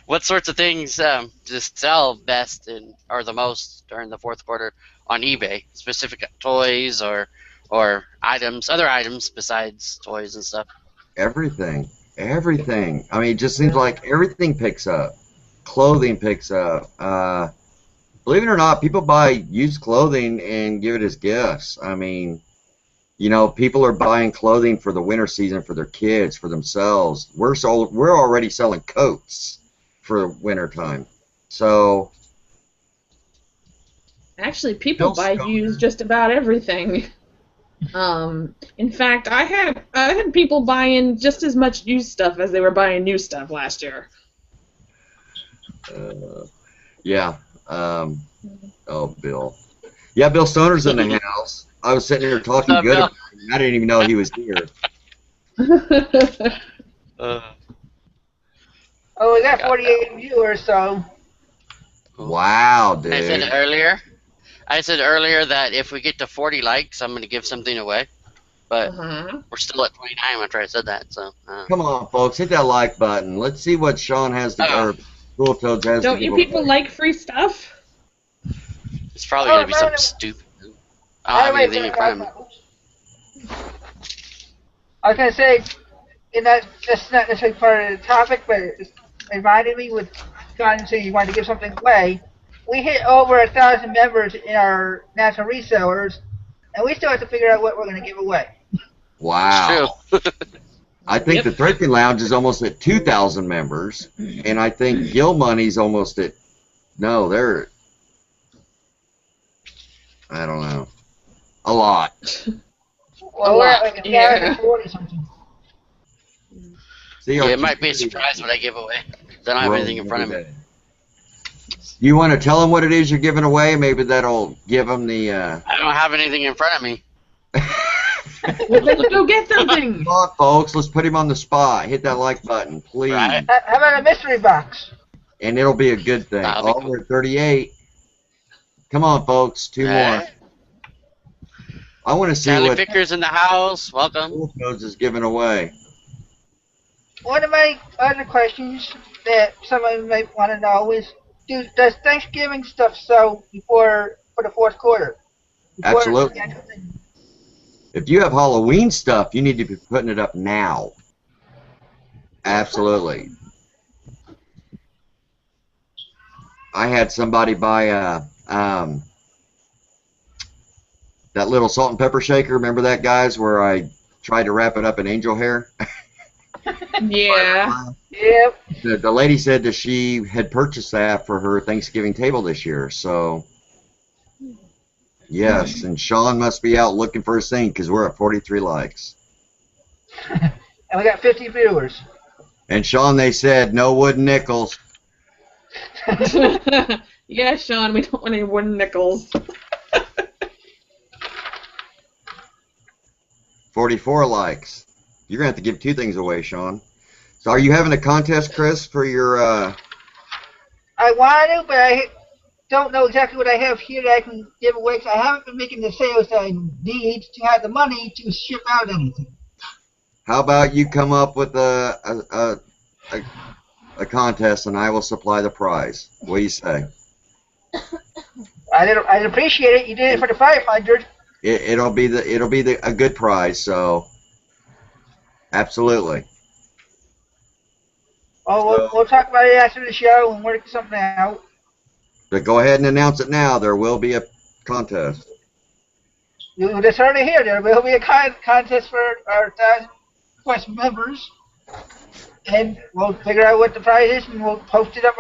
what sorts of things just sell best or the most during the fourth quarter on eBay? Specific toys or items, other items besides toys and stuff. Everything. I mean, it just seems like everything picks up. Clothing picks up. Believe it or not, people buy used clothing and give it as gifts. I mean, you know, people are buying clothing for the winter season for their kids, for themselves. We're already selling coats for winter time. So Actually, people buy used just about everything. In fact, I had people buying just as much used stuff as they were buying new stuff last year. yeah. Oh, Bill. Yeah, Bill Stoner's in the house. I was sitting here talking good about him. I didn't even know he was here. Oh, we got 48 viewers, so. Wow, dude. I said earlier that if we get to 40 likes, I'm going to give something away. But we're still at 29 after I said that. So come on, folks, hit that like button. Let's see what Sean has to or Cool Toads has Don't to you people like free stuff? It's probably going to be something stupid. I don't have anything in front of me. I was going to say, that's not necessarily part of the topic, but it reminded me with John saying you wanted to give something away. We hit over 1,000 members in our national resellers, and we still have to figure out what we're going to give away. Wow. I think the Thrifting Lounge is almost at 2,000 members, and I think Gill Money's almost at, no, they're, I don't know, a lot. Well, we're at like 1,040 something. See, it might be a surprise what I give away. I don't have anything in front of me. You want to tell them what it is you're giving away? Maybe that'll give them the... I don't have anything in front of me. Well, then go get something. Come on, folks. Let's put him on the spot. Hit that like button, please. Right. How about a mystery box? And it'll be a good thing. Cool. We're at 38. Come on, folks. Two more. I want to see Sally what Picker's in the house. Welcome. Cool Toads is giving away. One of my other questions that someone might want to know is, does Thanksgiving stuff sell for the fourth quarter? Absolutely. If you have Halloween stuff, you need to be putting it up now. Absolutely. I had somebody buy that little salt and pepper shaker. Remember that, guys, where I tried to wrap it up in angel hair? Yeah. Yep. The lady said that she had purchased that for her Thanksgiving table this year. So, yes, and Sean must be out looking for his thing because we're at 43 likes. And we got 50 viewers. And Sean, they said, no wooden nickels. Yeah, Sean, we don't want any wooden nickels. 44 likes. You're going to have to give two things away, Sean. So are you having a contest, Chris, for your... I want to, but I don't know exactly what I have here that I can give away because I haven't been making the sales that I need to have the money to ship out anything. How about you come up with a a contest, and I will supply the prize. What do you say? I'd appreciate it. You did it for the 500. It'll be a good prize. So absolutely. Oh, we'll talk about it after the show and work something out. But go ahead and announce it now. There will be a contest. You just heard it here. There will be a contest for our 1,000+ members, and we'll figure out what the prize is, and we'll post it up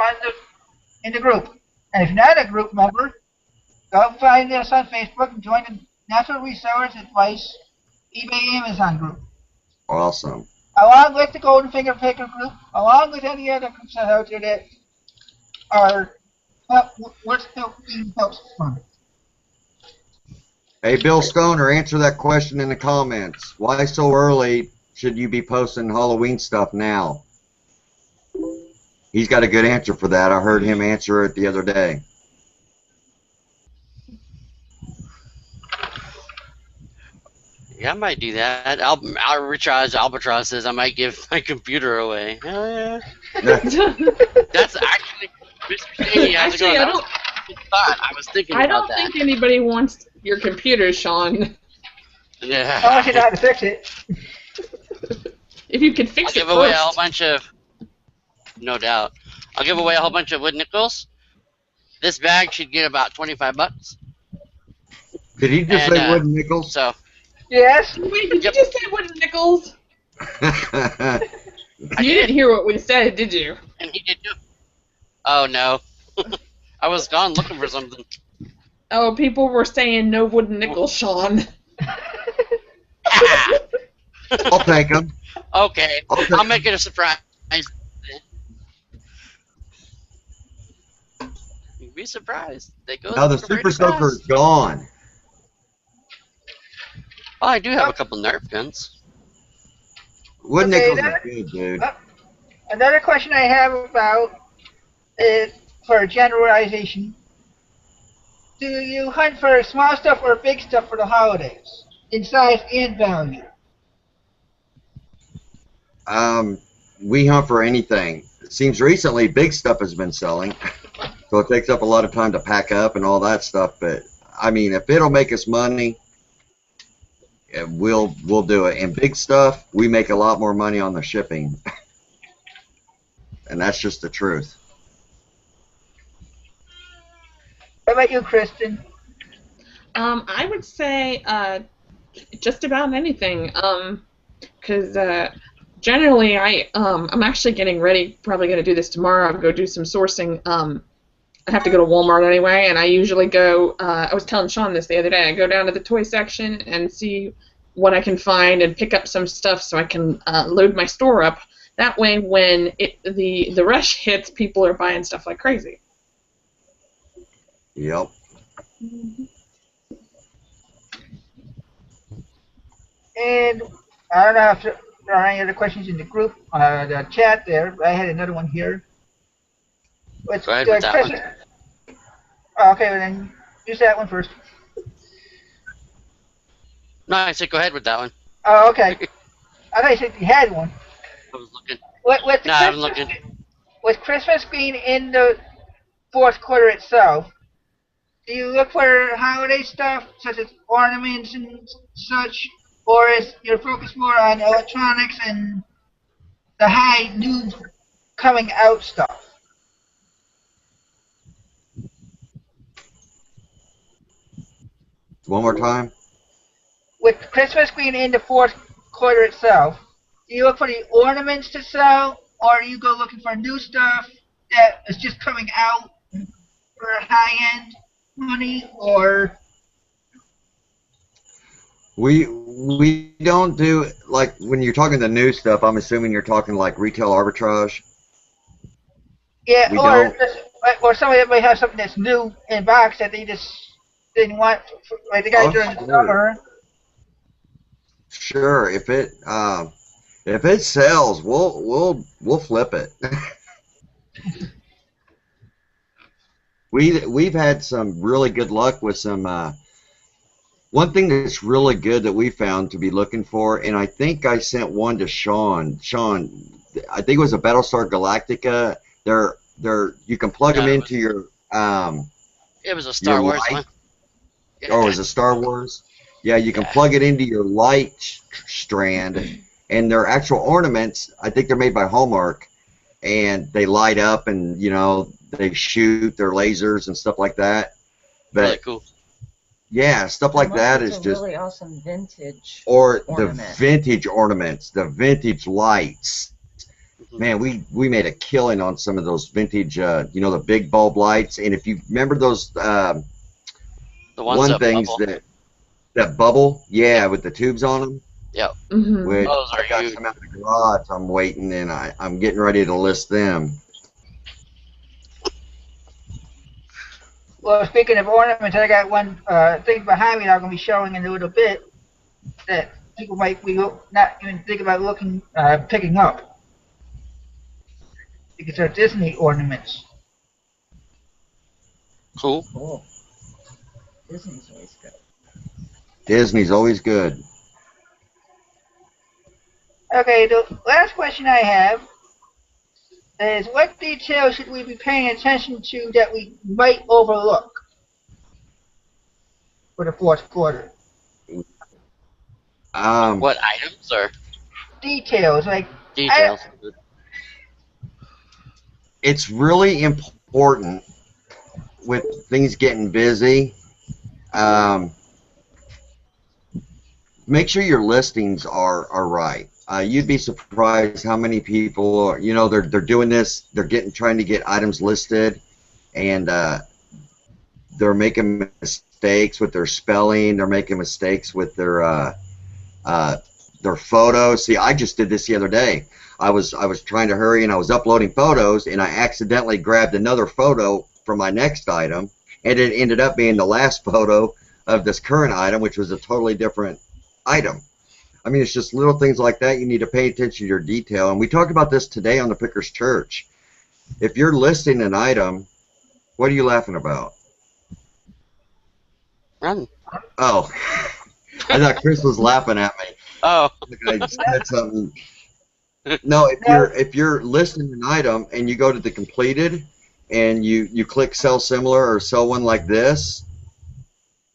in the group. And if you're not a group member, go find us on Facebook and join the Natural Resellers Advice eBay Amazon group, Awesome. along with the Golden Finger Picker group, along with any other groups out there that are we're still being helped from. Hey, Bill Stoner, answer that question in the comments. Why so early should you be posting Halloween stuff now? He's got a good answer for that. I heard him answer it the other day. Yeah, I might do that. I'll recharge albatrosses. I might give my computer away. Hell yeah. That's actually, Mr. Sadie, how's it going? Actually, I was thinking I about don't that. think anybody wants your computer, Sean. Yeah. I want you to know how to fix it. If you could I'll fix it give away a whole first. bunch of, no doubt. I'll give away a whole bunch of wood nickels. This bag should get about $25. Did he just And, say wooden nickels? So, Yes. Wait, did Yep. you just say wooden nickels? You didn't hear what we said, did you? and he did too. Oh no. I was gone looking for something. Oh, people were saying no wooden nickels, Sean. I'll take them. Okay, I'll make it a surprise. You'd be surprised. They go. Now the pretty Super Soaker is fast. gone. Oh, I do have a couple Nerf guns. Wooden Okay, nickels are good, dude. Another question I have about is for generalization. Do you hunt for small stuff or big stuff for the holidays, in size and value? We hunt for anything. It seems recently big stuff has been selling, so it takes up a lot of time to pack up and all that stuff. But I mean, if it'll make us money, we'll do it. And big stuff, we make a lot more money on the shipping, and that's just the truth. What about you, Kristen? I would say just about anything. Because generally, I'm actually getting ready. Probably going to do this tomorrow. I'll go do some sourcing. I have to go to Walmart anyway, and I usually go. I was telling Sean this the other day. I go down to the toy section and see what I can find and pick up some stuff so I can load my store up. That way, when the rush hits, people are buying stuff like crazy. Yep. And I don't know if there are any other questions in the group, the chat there. I had another one here. What's, Go ahead with that Kristen? Oh, okay, well then use that one first. No, I said go ahead with that one. Oh, okay. I thought you said you had one. I was looking. With No, I'm looking. With Christmas being in the fourth quarter itself, do you look for holiday stuff such as ornaments and such, or is your focus more on electronics and the high new coming out stuff? One more time. With Christmas being in the fourth quarter itself, do you look for the ornaments to sell, or do you go looking for new stuff that is just coming out for high-end money, or... We don't do, like, when you're talking the new stuff, I'm assuming you're talking like retail arbitrage. Yeah, We or don't. just, or somebody that might have something that's new in box that they just didn't want, like they got it during the Sure. summer. Sure, if it sells, we'll flip it. We've had some really good luck with some. One thing that's really good that we found to be looking for, and I think I sent one to Sean. Sean, I think it was a Battlestar Galactica. You can plug them Yeah, into it was a your Star Wars light, one. or was it Star Wars? Yeah, you can Yeah. plug it into your light strand, and they're actual ornaments. I think they're made by Hallmark, and they light up, and they shoot their lasers and stuff like that. But Really cool. yeah, stuff like Unless that it's is a just, really awesome vintage or ornament. the vintage ornaments, the vintage lights. Mhm. Man, we made a killing on some of those vintage, the big bulb lights. And if you remember those The ones one that things bubble. that bubble, yeah, with the tubes on them, Yep. Mm-hmm. which Those are I got huge. some out in the garage. I'm waiting, and I'm getting ready to list them. Well, speaking of ornaments, I got one thing behind me that I'm going to be showing in a little bit that people might be not even think about picking up, because they're Disney ornaments. Cool. Cool. Disney's always good. Disney's always good. Okay, the last question I have is, what details should we be paying attention to that we might overlook for the fourth quarter? What items or Details, like details? It's really important with things getting busy. Make sure your listings are right. You'd be surprised how many people are, they're doing this. They're trying to get items listed, and they're making mistakes with their spelling. They're making mistakes with their photos. See, I just did this the other day. I was trying to hurry, and I was uploading photos, and I accidentally grabbed another photo from my next item, and it ended up being the last photo of this current item, which was a totally different item. I mean, it's just little things like that. You need to pay attention to your detail. And we talked about this today on the Pickers Church. If you're listing an item, what are you laughing about? Run. Oh, I thought Chris was laughing at me. Oh. I just said something. No, if you're listing an item and you go to the completed and you click sell similar or sell one like this,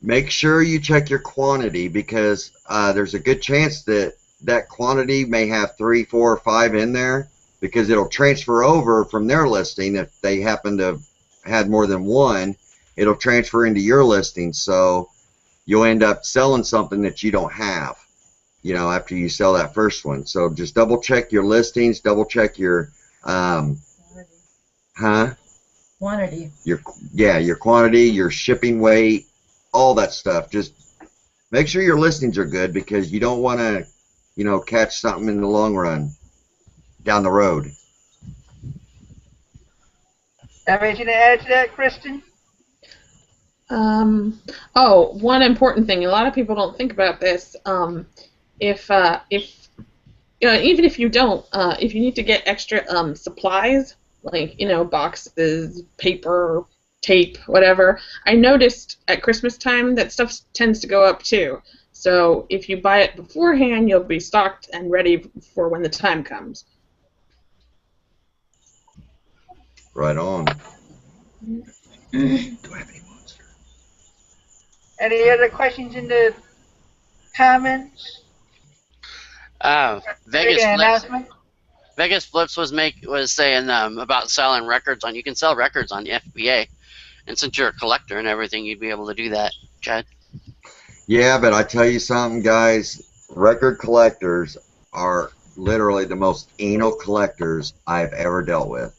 make sure you check your quantity, because there's a good chance that quantity may have 3, 4, or 5 in there, because it'll transfer over from their listing. If they happen to have had more than one, it'll transfer into your listing, so you'll end up selling something that you don't have, after you sell that first one. So just double check your listings, double check your Quantity. your quantity, your shipping weight, all that stuff. Just make sure your listings are good, because you don't want to, catch something in the long run down the road. Have anything to add to that, Kristen? One important thing. A lot of people don't think about this. If even if you don't, if you need to get extra supplies, like boxes, paper, tape, whatever, I noticed at Christmas time that stuff tends to go up too. So if you buy it beforehand, you'll be stocked and ready for when the time comes. Right on. Do I have any monsters? Any other questions in the comments? Vegas Make an Flips. announcement? Vegas Flips was saying about selling records on. You can sell records on the FBA, and since you're a collector and everything, you'd be able to do that, Chad. Yeah, but I tell you something, guys. Record collectors are literally the most anal collectors I've ever dealt with.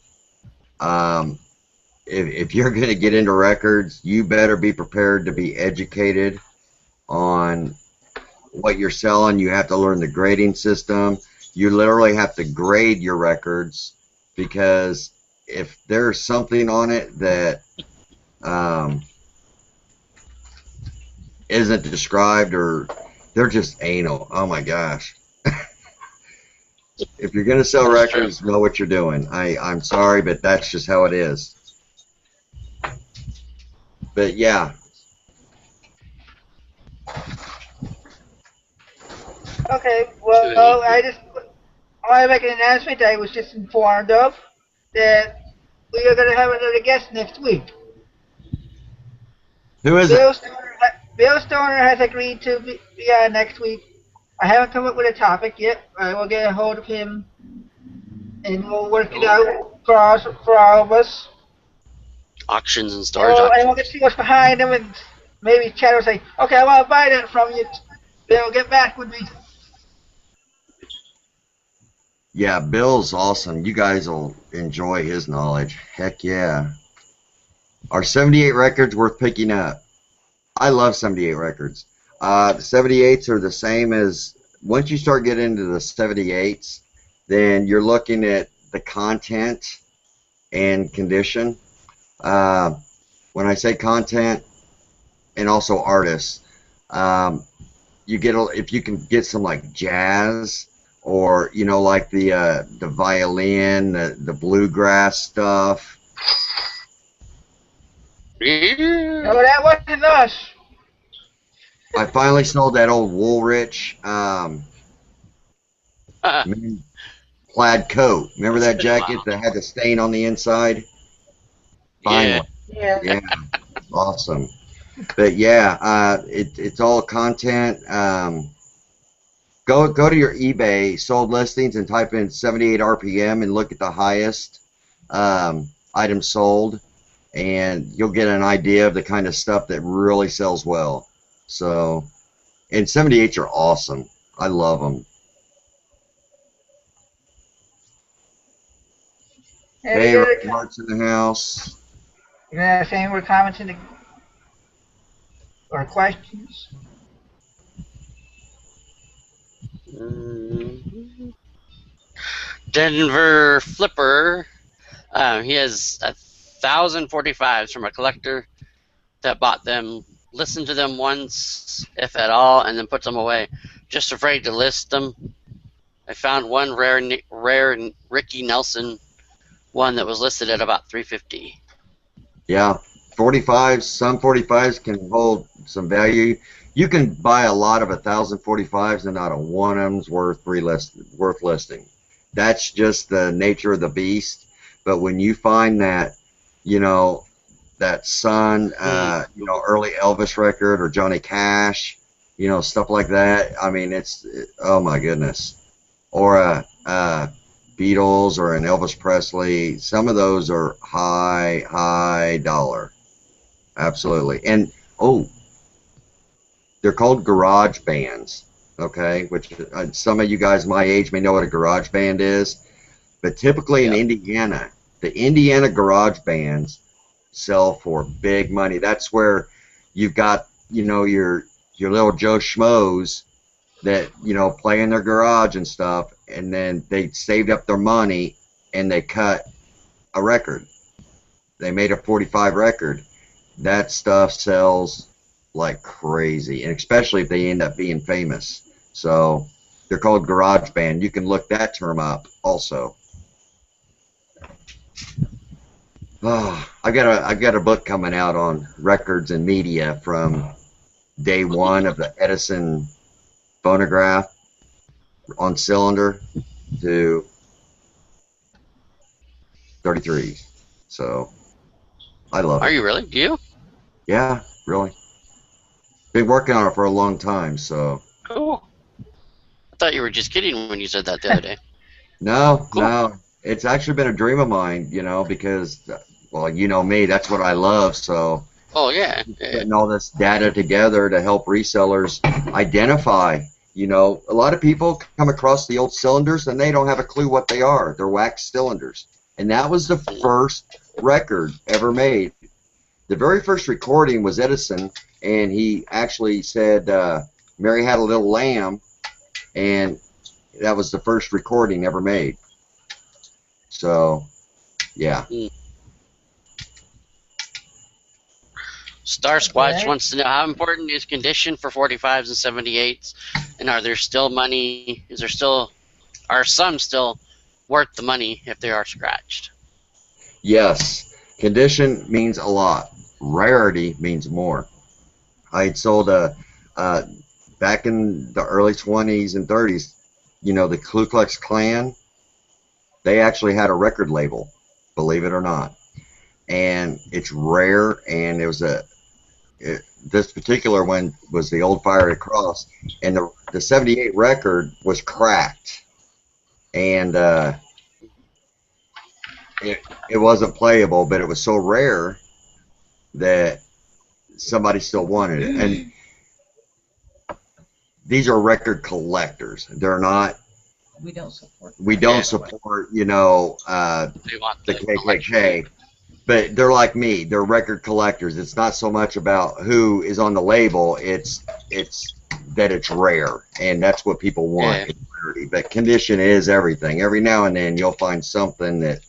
If you're going to get into records, you better be prepared to be educated on what you're selling. You have to learn the grading system. You literally have to grade your records, because if there's something on it that isn't described, or they're just anal. Oh my gosh. If you're going to sell records, know what you're doing. I'm sorry, but that's just how it is. But yeah. Okay, well, want to make an announcement I was just informed of that we are going to have another guest next week. Who is it? Bill Stoner has agreed to be on next week. I haven't come up with a topic yet. I will get a hold of him and we'll work it out for all of us. Auctions and And storage we'll, auctions. and we'll get to see what's behind him, and maybe Chad will say, okay, I want to buy that from you. Bill, get back with me. Yeah, Bill's awesome. You guys will enjoy his knowledge. Heck yeah. Are 78 records worth picking up? I love 78 records. The 78s are the same as, once you start getting into the 78s, then you're looking at the content and condition. When I say content and also artists, you get, if you can get some like jazz, or like the violin, the bluegrass stuff. No, that wasn't us. I finally sold that old Woolrich plaid coat. Remember that jacket that had the stain on the inside? Finally. Yeah. Yeah, awesome. But yeah, it's all content. Go to your eBay sold listings and type in 78 RPM and look at the highest items sold, and you'll get an idea of the kind of stuff that really sells well. So, and 78s are awesome. I love them. Hey, Rick Mark's in the house. You have any more comments or questions? Denver Flipper. He has 1,045s from a collector that bought them, listened to them once, if at all, and then puts them away. Just afraid to list them. I found one rare Ricky Nelson one that was listed at about $350. Yeah, 45s. Some 45s can hold some value. You can buy a lot of 1,045s and not a one of them's worth listing. That's just the nature of the beast. But when you find that, that Sun, early Elvis record or Johnny Cash, stuff like that. I mean, oh my goodness. Or a Beatles or an Elvis Presley. Some of those are high dollar. Absolutely. And they're called garage bands. Okay, which some of you guys my age may know what a garage band is, but typically in Indiana, the Indiana garage bands sell for big money. That's where you've got your little Joe Schmoes that play in their garage and stuff, and then they saved up their money and they cut a record. They made a 45 record. That stuff sells like crazy, and especially if they end up being famous. So they're called garage band. You can look that term up also. I got a book coming out on records and media from day one of the Edison phonograph on cylinder to 33s. So I love it. Are you really? Do you? Yeah, really. Been working on it for a long time, so. Cool. I thought you were just kidding when you said that the other day. No, Cool. no. It's actually been a dream of mine, because, well, you know me, that's what I love, so. Oh, yeah. Putting all this data together to help resellers identify, a lot of people come across the old cylinders and they don't have a clue what they are. They're wax cylinders. And that was the first record ever made. The very first recording was Edison, and he actually said, Mary Had a Little Lamb, and that was the first recording ever made. So, yeah. Star Squatch wants to know how important is condition for 45s and 78s, and are some still worth the money if they are scratched? Yes, condition means a lot. Rarity means more. I had sold back in the early 20s and 30s, the Ku Klux Klan They actually had a record label, believe it or not, and it's rare. And this particular one was the Old Fiery Cross, and the '78 record was cracked, and it wasn't playable, but it was so rare that somebody still wanted it. And these are record collectors. They're not. We don't support. We don't support, They want the collection. KKK, but they're like me. They're record collectors. It's not so much about who is on the label. It's that it's rare, and that's what people want. Yeah. It's rarity. But condition is everything. Every now and then you'll find something that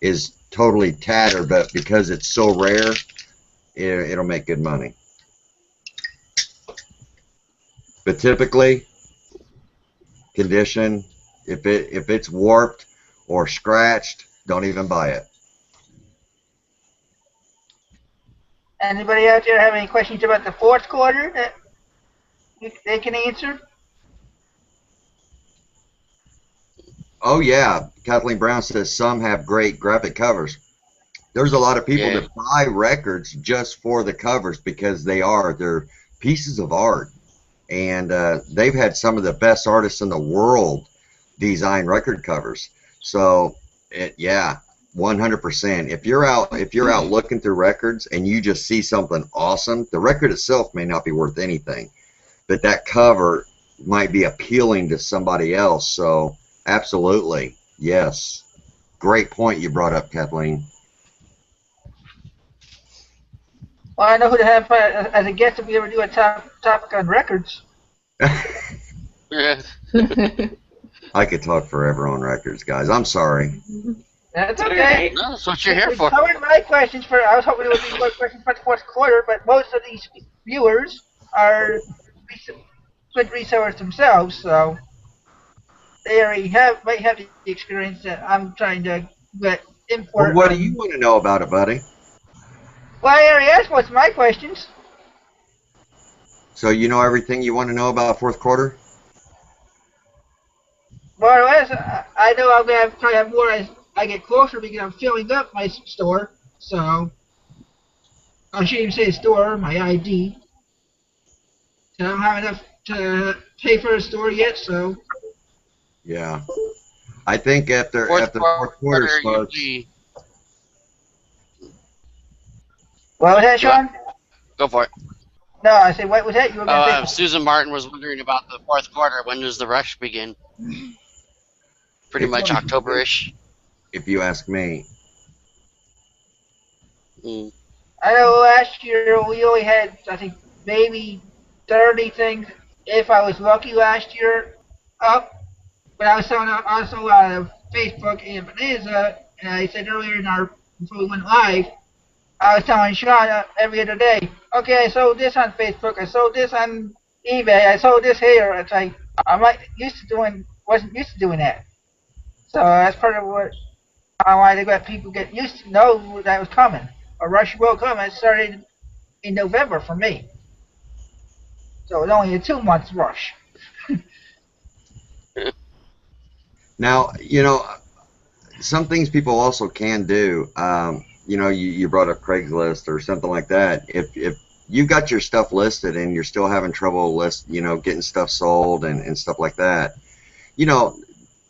is totally tattered, but because it's so rare, it'll make good money. But typically, condition, if it's warped or scratched, don't even buy it. Anybody out there have any questions about the fourth quarter that they can answer? Oh yeah, Kathleen Brown says some have great graphic covers. There's a lot of people Yeah. that buy records just for the covers because they're pieces of art, and they've had some of the best artists in the world design record covers. So yeah, 100%. If you're out looking through records and you just see something awesome, the record itself may not be worth anything, but that cover might be appealing to somebody else. So absolutely, yes. Great point you brought up, Kathleen. Well, I know who to have as a guest if we ever do a topic on records. Yeah. I could talk forever on records, guys. I'm sorry. That's okay. No, that's what you're here We for. covered my questions for. I was hoping it would be more questions for the fourth quarter, but most of these viewers are good resellers themselves, so they already might have the experience that I'm trying to get import. Well, what do you want to know about it, buddy? Well, I already asked most of my questions. So you know everything you want to know about fourth quarter? More or less, I know I'm gonna probably have more as I get closer because I'm filling up my store. So I shouldn't even say store, my ID. So I don't have enough to pay for a store yet. So Yeah. I think after Fourth the fourth quarter starts, usually. what was that, Sean? Go for it. No, I said what was that? You were gonna say Susan Martin was wondering about the fourth quarter. When does the rush begin? Pretty It's much on- October-ish. if you ask me. Mm. I know last year we only had, I think, maybe 30 things, if I was lucky last year, up. But I was selling also a lot of Facebook and Bonanza, and I said earlier before we went live, I was telling Sean every other day, okay, I sold this on Facebook, I sold this on eBay, I sold this here. It's like, wasn't used to doing that. So that's part of what I wanted to let people get used to know that was coming. A rush will come. It started in November for me. So it's only a 2 month rush. Now, some things people also can do. You brought up Craigslist or something like that. If you've got your stuff listed and you're still having trouble getting stuff sold and stuff like that,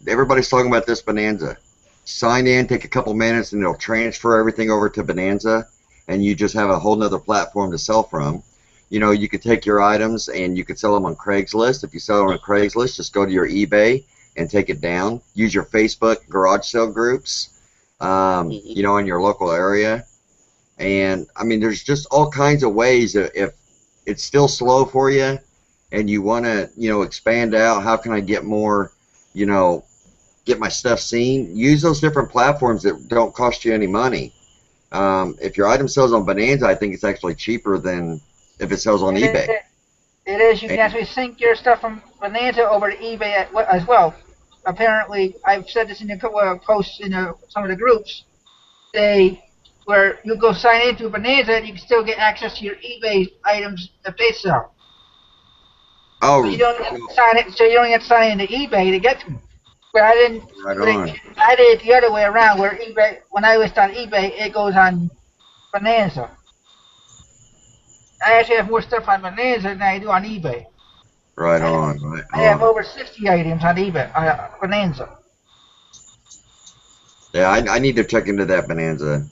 everybody's talking about this Bonanza. Sign in, take a couple minutes, and it'll transfer everything over to Bonanza, and you just have a whole nother platform to sell from. You could take your items and you could sell them on Craigslist. If you sell them on Craigslist, just go to your eBay and take it down. Use your Facebook garage sale groups, in your local area. And, I mean, there's just all kinds of ways that if it's still slow for you and you want to, expand out, how can I get more, get my stuff seen? Use those different platforms that don't cost you any money. If your item sells on Bonanza, I think it's actually cheaper than if it sells on eBay. It is. You can actually sync your stuff from Bonanza over to eBay as well. Apparently, I've said this in a couple of posts in some of the groups. Where you go sign into Bonanza, and you can still get access to your eBay items that they sell. Oh, So you don't have to sign it. So you don't have to sign into eBay to get them. But I didn't. Right But on. I did it the other way around, where eBay. When I list on eBay, it goes on Bonanza. I actually have more stuff on Bonanza than I do on eBay. Right on. Right I have on. over 60 items on eBay on Bonanza. Yeah, I need to check into that Bonanza.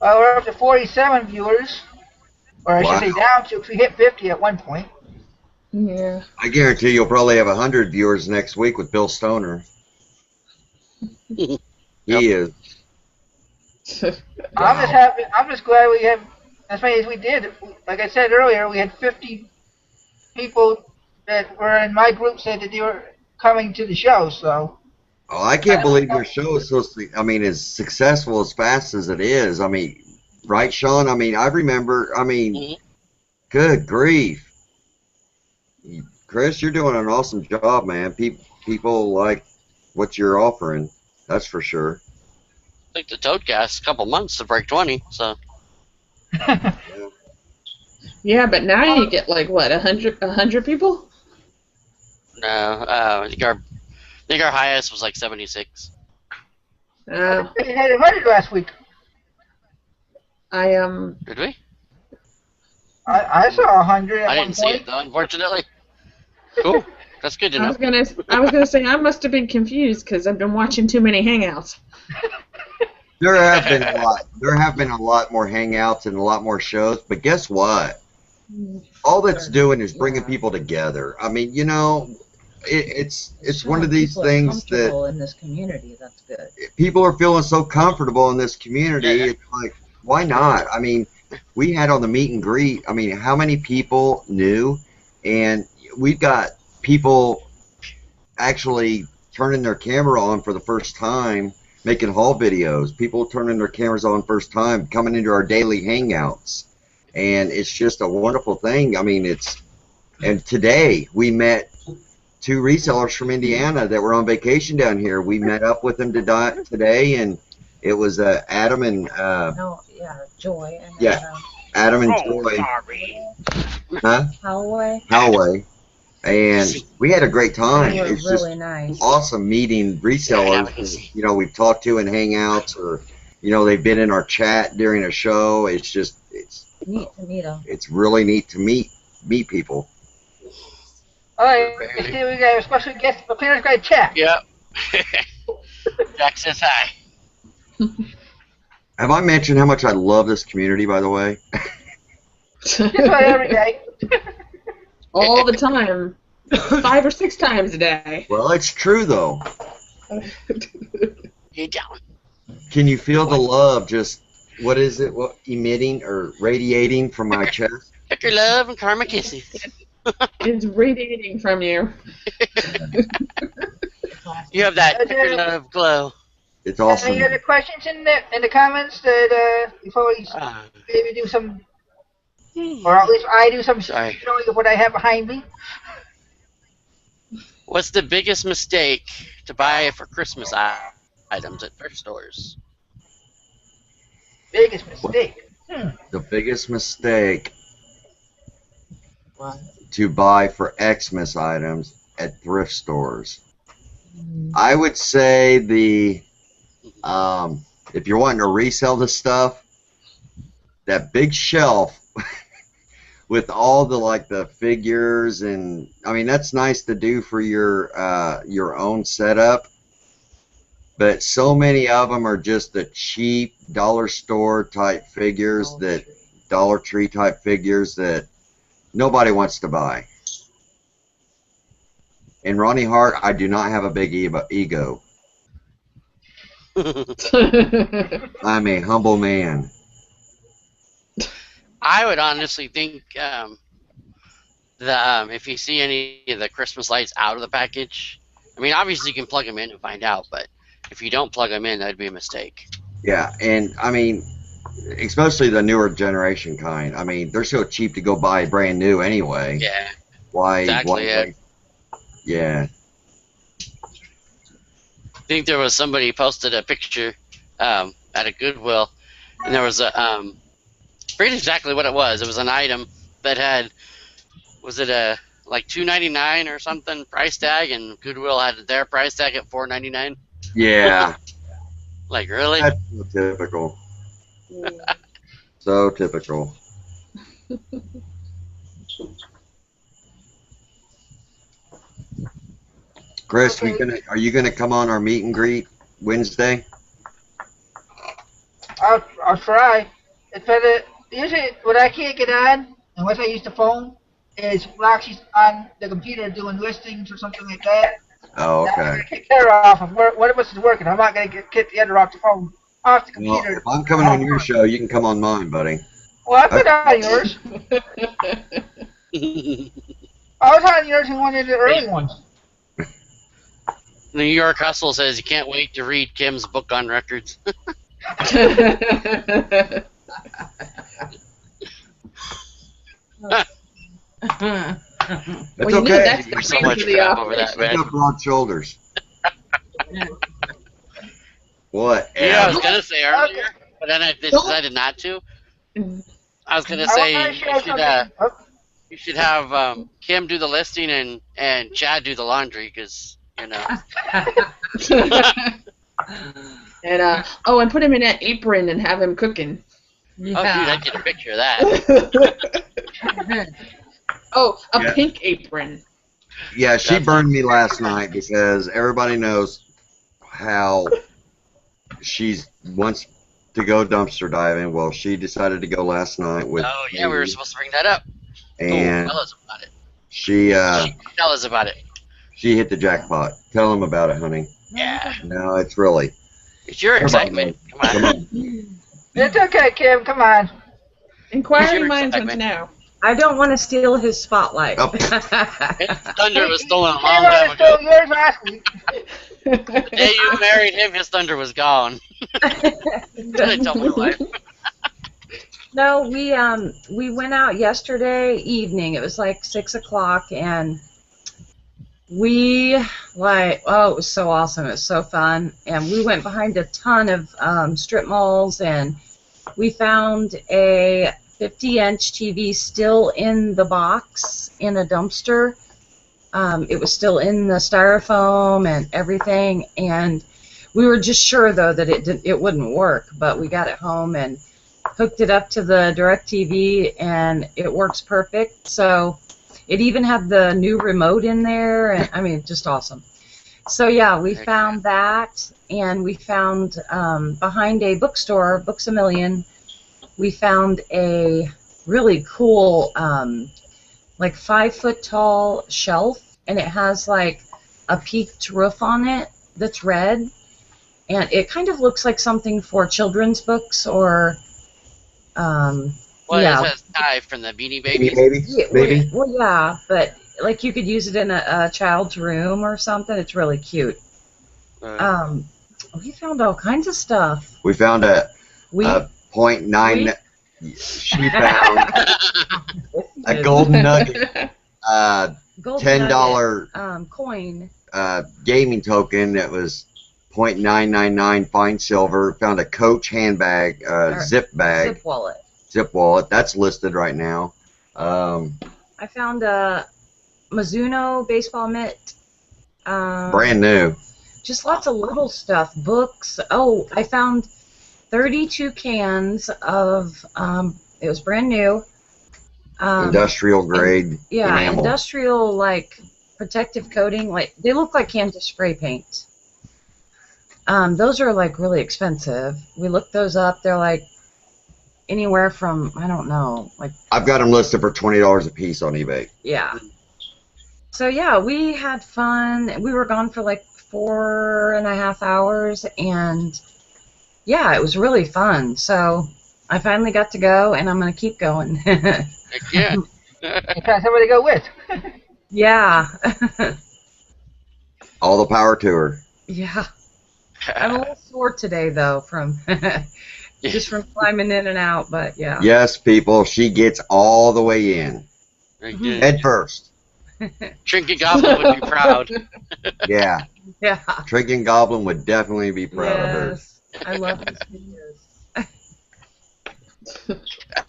Well, we're up to 47 viewers, or I should say down to, because we hit 50 at one point. Yeah. I guarantee you'll probably have 100 viewers next week with Bill Stoner. He is. I'm just happy. I'm just glad we have as many as we did. Like I said earlier, we had 50 people that were in my group said that they were coming to the show. So. Oh, I can't believe your show is so. I mean, as successful as fast as it is. I mean, right, Sean? I mean, I remember. I mean, good grief, Chris, you're doing an awesome job, man. People like what you're offering. That's for sure. I think the Toadcast a couple months to break 20. So. Yeah, but now you get like what, 100 people? No, I think our highest was like 76. We had 100 last week. Did we? I saw 100 at I one didn't see point. it though, unfortunately. Cool. That's good to know. I was gonna say I must have been confused because I've been watching too many Hangouts. There have been a lot. There have been a lot more hangouts and a lot more shows. But guess what? All that's doing is bringing people together. I mean, you know, it's one of these things that in this community. That's good. People are feeling so comfortable in this community. Yeah. It's like, why not? I mean, we had on the meet and greet. I mean, how many people knew? And we've got people actually turning their camera on for the first time, making haul videos. People turning their cameras on first time, coming into our daily hangouts. And it's just a wonderful thing. I mean, and today we met 2 resellers from Indiana that were on vacation down here. We met up with them today, and it was Adam and Joy. And, Adam and Joy. Sorry. Huh? Hallway. And we had a great time. They were It's really just nice. awesome meeting resellers that, you know, we've talked to in hangouts, or, you know, they've been in our chat during a show. It's just, it's Neat to meet them. It's really neat to meet people. All right, let's see, we got a special guest. The planner's got a chat. Yep. Jack says hi. Have I mentioned how much I love this community, by the way? Just about every day. All the time. 5 or 6 times a day. Well, it's true, though. You down. Can you feel the love just, what is it, emitting or radiating from my chest? Picker love and karma kisses. It's radiating from you. You have that picker love glow. It's awesome. Any other questions in the comments that before we maybe do some, or at least I do some showing of what I have behind me? What's the biggest mistake to buy for Christmas items at thrift stores? Biggest mistake. The biggest mistake to buy for Xmas items at thrift stores. I would say if you're wanting to resell the stuff, that big shelf with all the figures, and I mean that's nice to do for your own setup, but so many of them are just the cheap dollar store type figures, Dollar Tree type figures that nobody wants to buy. And Ronnie Hart, I do not have a big ego. I'm a humble man. I would honestly think if you see any of the Christmas lights out of the package, I mean, obviously you can plug them in and find out, but if you don't plug them in, that'd be a mistake. Yeah, and I mean, especially the newer generation kind. I mean, they're so cheap to go buy brand new anyway. Yeah. Why? Exactly. Yeah. I think there was somebody posted a picture at a Goodwill, and there was a forget exactly what it was. It was an item that was it a like $2.99 or something price tag, and Goodwill had their price tag at $4.99? Yeah, Like, really? that's so typical. So typical. Chris, Okay. are you gonna come on our meet and greet Wednesday? I'll try. It's better. Usually, when I can't get on, unless I use the phone, is Roxy's on the computer doing listings or something like that. Oh, Now, I'm okay. gonna kick her off. If one of us is working, I'm not gonna get the other off the phone, off the Well, computer. if I'm coming on your show, you can come on mine, buddy. Well, I've been on yours. I was on yours in one of the early ones. New York Hustle says you can't wait to read Kim's book on records. That's Well, you know, okay. that's the There's so reason much for the crap over that, operation. You man. got broad shoulders. What? Yeah, I was gonna say earlier, but then I decided not to. Mm. I was gonna I say want to share something. you should have Kim do the listing and Chad do the laundry, because you know. And and put him in that apron and have him cooking. Oh, dude, I'd get a picture of that. A Yeah. pink apron. Yeah, she burned me last night because everybody knows how she wants to go dumpster diving. Well, she decided to go last night with Oh yeah, we were supposed to bring that up. and Tell us about it. she Tell us about it. she hit the jackpot. Tell them about it, honey. Yeah, No, it's really. it's your excitement. Come on. Come on. It's okay, Kim. Come on. Inquiring Sure, minds want to excitement. know. I don't want to steal his spotlight. Oh. His thunder was stolen a Kim long already time ago. stole yours last week. The day you married him, his thunder was gone. Didn't tell my wife. No, we went out yesterday evening. It was like 6 o'clock, and we it was so awesome. It was so fun, and we went behind a ton of strip malls, and we found a 50-inch TV still in the box in a dumpster. It was still in the styrofoam and everything, and we were just sure though that it wouldn't work, but we got it home and hooked it up to the DirecTV, and it works perfect. So it even had the new remote in there, and I mean, just awesome. So yeah, we found that, and we found behind a bookstore, Books A Million, we found a really cool, like 5-foot tall shelf, and it has like a peaked roof on it that's red, and it kind of looks like something for children's books or. Well, Yeah. it says Ty from the Beanie Maybe, Babies. maybe. Well, yeah, but like you could use it in a child's room or something. It's really cute. We found all kinds of stuff. We found a We .9. She found a golden nugget, gold $10 nugget, coin. gaming token that was .999 fine silver. Found a Coach handbag, zip bag, Zip wallet. zip wallet. That's listed right now. I found a Mizuno baseball mitt. Brand new. Just lots of little stuff. Books. Oh, I found 32 cans of, it was brand new. Industrial grade Yeah, enamel. industrial, like, protective coating. Like, they look like cans of spray paint. Those are, like, really expensive. We looked those up. They're, like, anywhere from, I don't know, like, I've got them listed for $20 a piece on eBay. yeah. So, yeah, we had fun. We were gone for, like, 4.5 hours, and, yeah, it was really fun. So, I finally got to go, and I'm going to keep going. Heck yeah. You found somebody to go with. Yeah. All the power to her. Yeah. I'm a little sore today, though, from just from climbing in and out, but yeah. Yes, people, she gets all the way in. Very good. Head first. Trinket Goblin would be proud. Yeah. Yeah. Trinket Goblin would definitely be proud of her. Yes. I love his videos.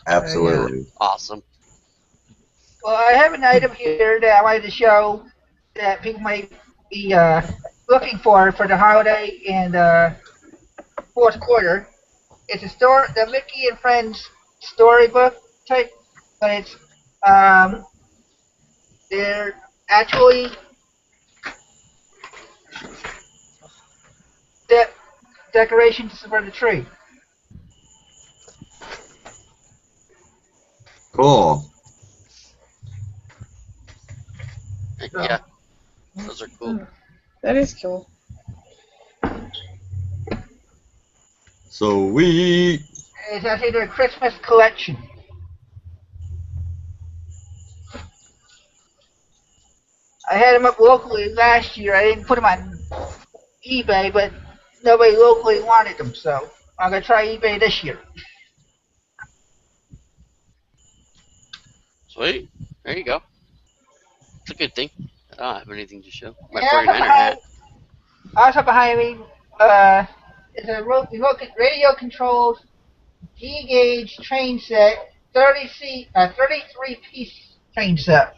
Absolutely. Awesome. Well, I have an item here that I wanted to show that people might be looking for the holiday and fourth quarter. It's the Mickey and Friends storybook type, but it's they're actually decorations for the tree. Cool. Yeah, those are cool. That is cool. Sweet. It's actually their Christmas collection. I had them up locally last year. I didn't put them on eBay, but nobody locally wanted them, so I'm gonna try eBay this year. Sweet. There you go. It's a good thing. I don't have anything to show. My And 49er hat. also behind me is a radio controlled G-gauge train set, 33-piece train set.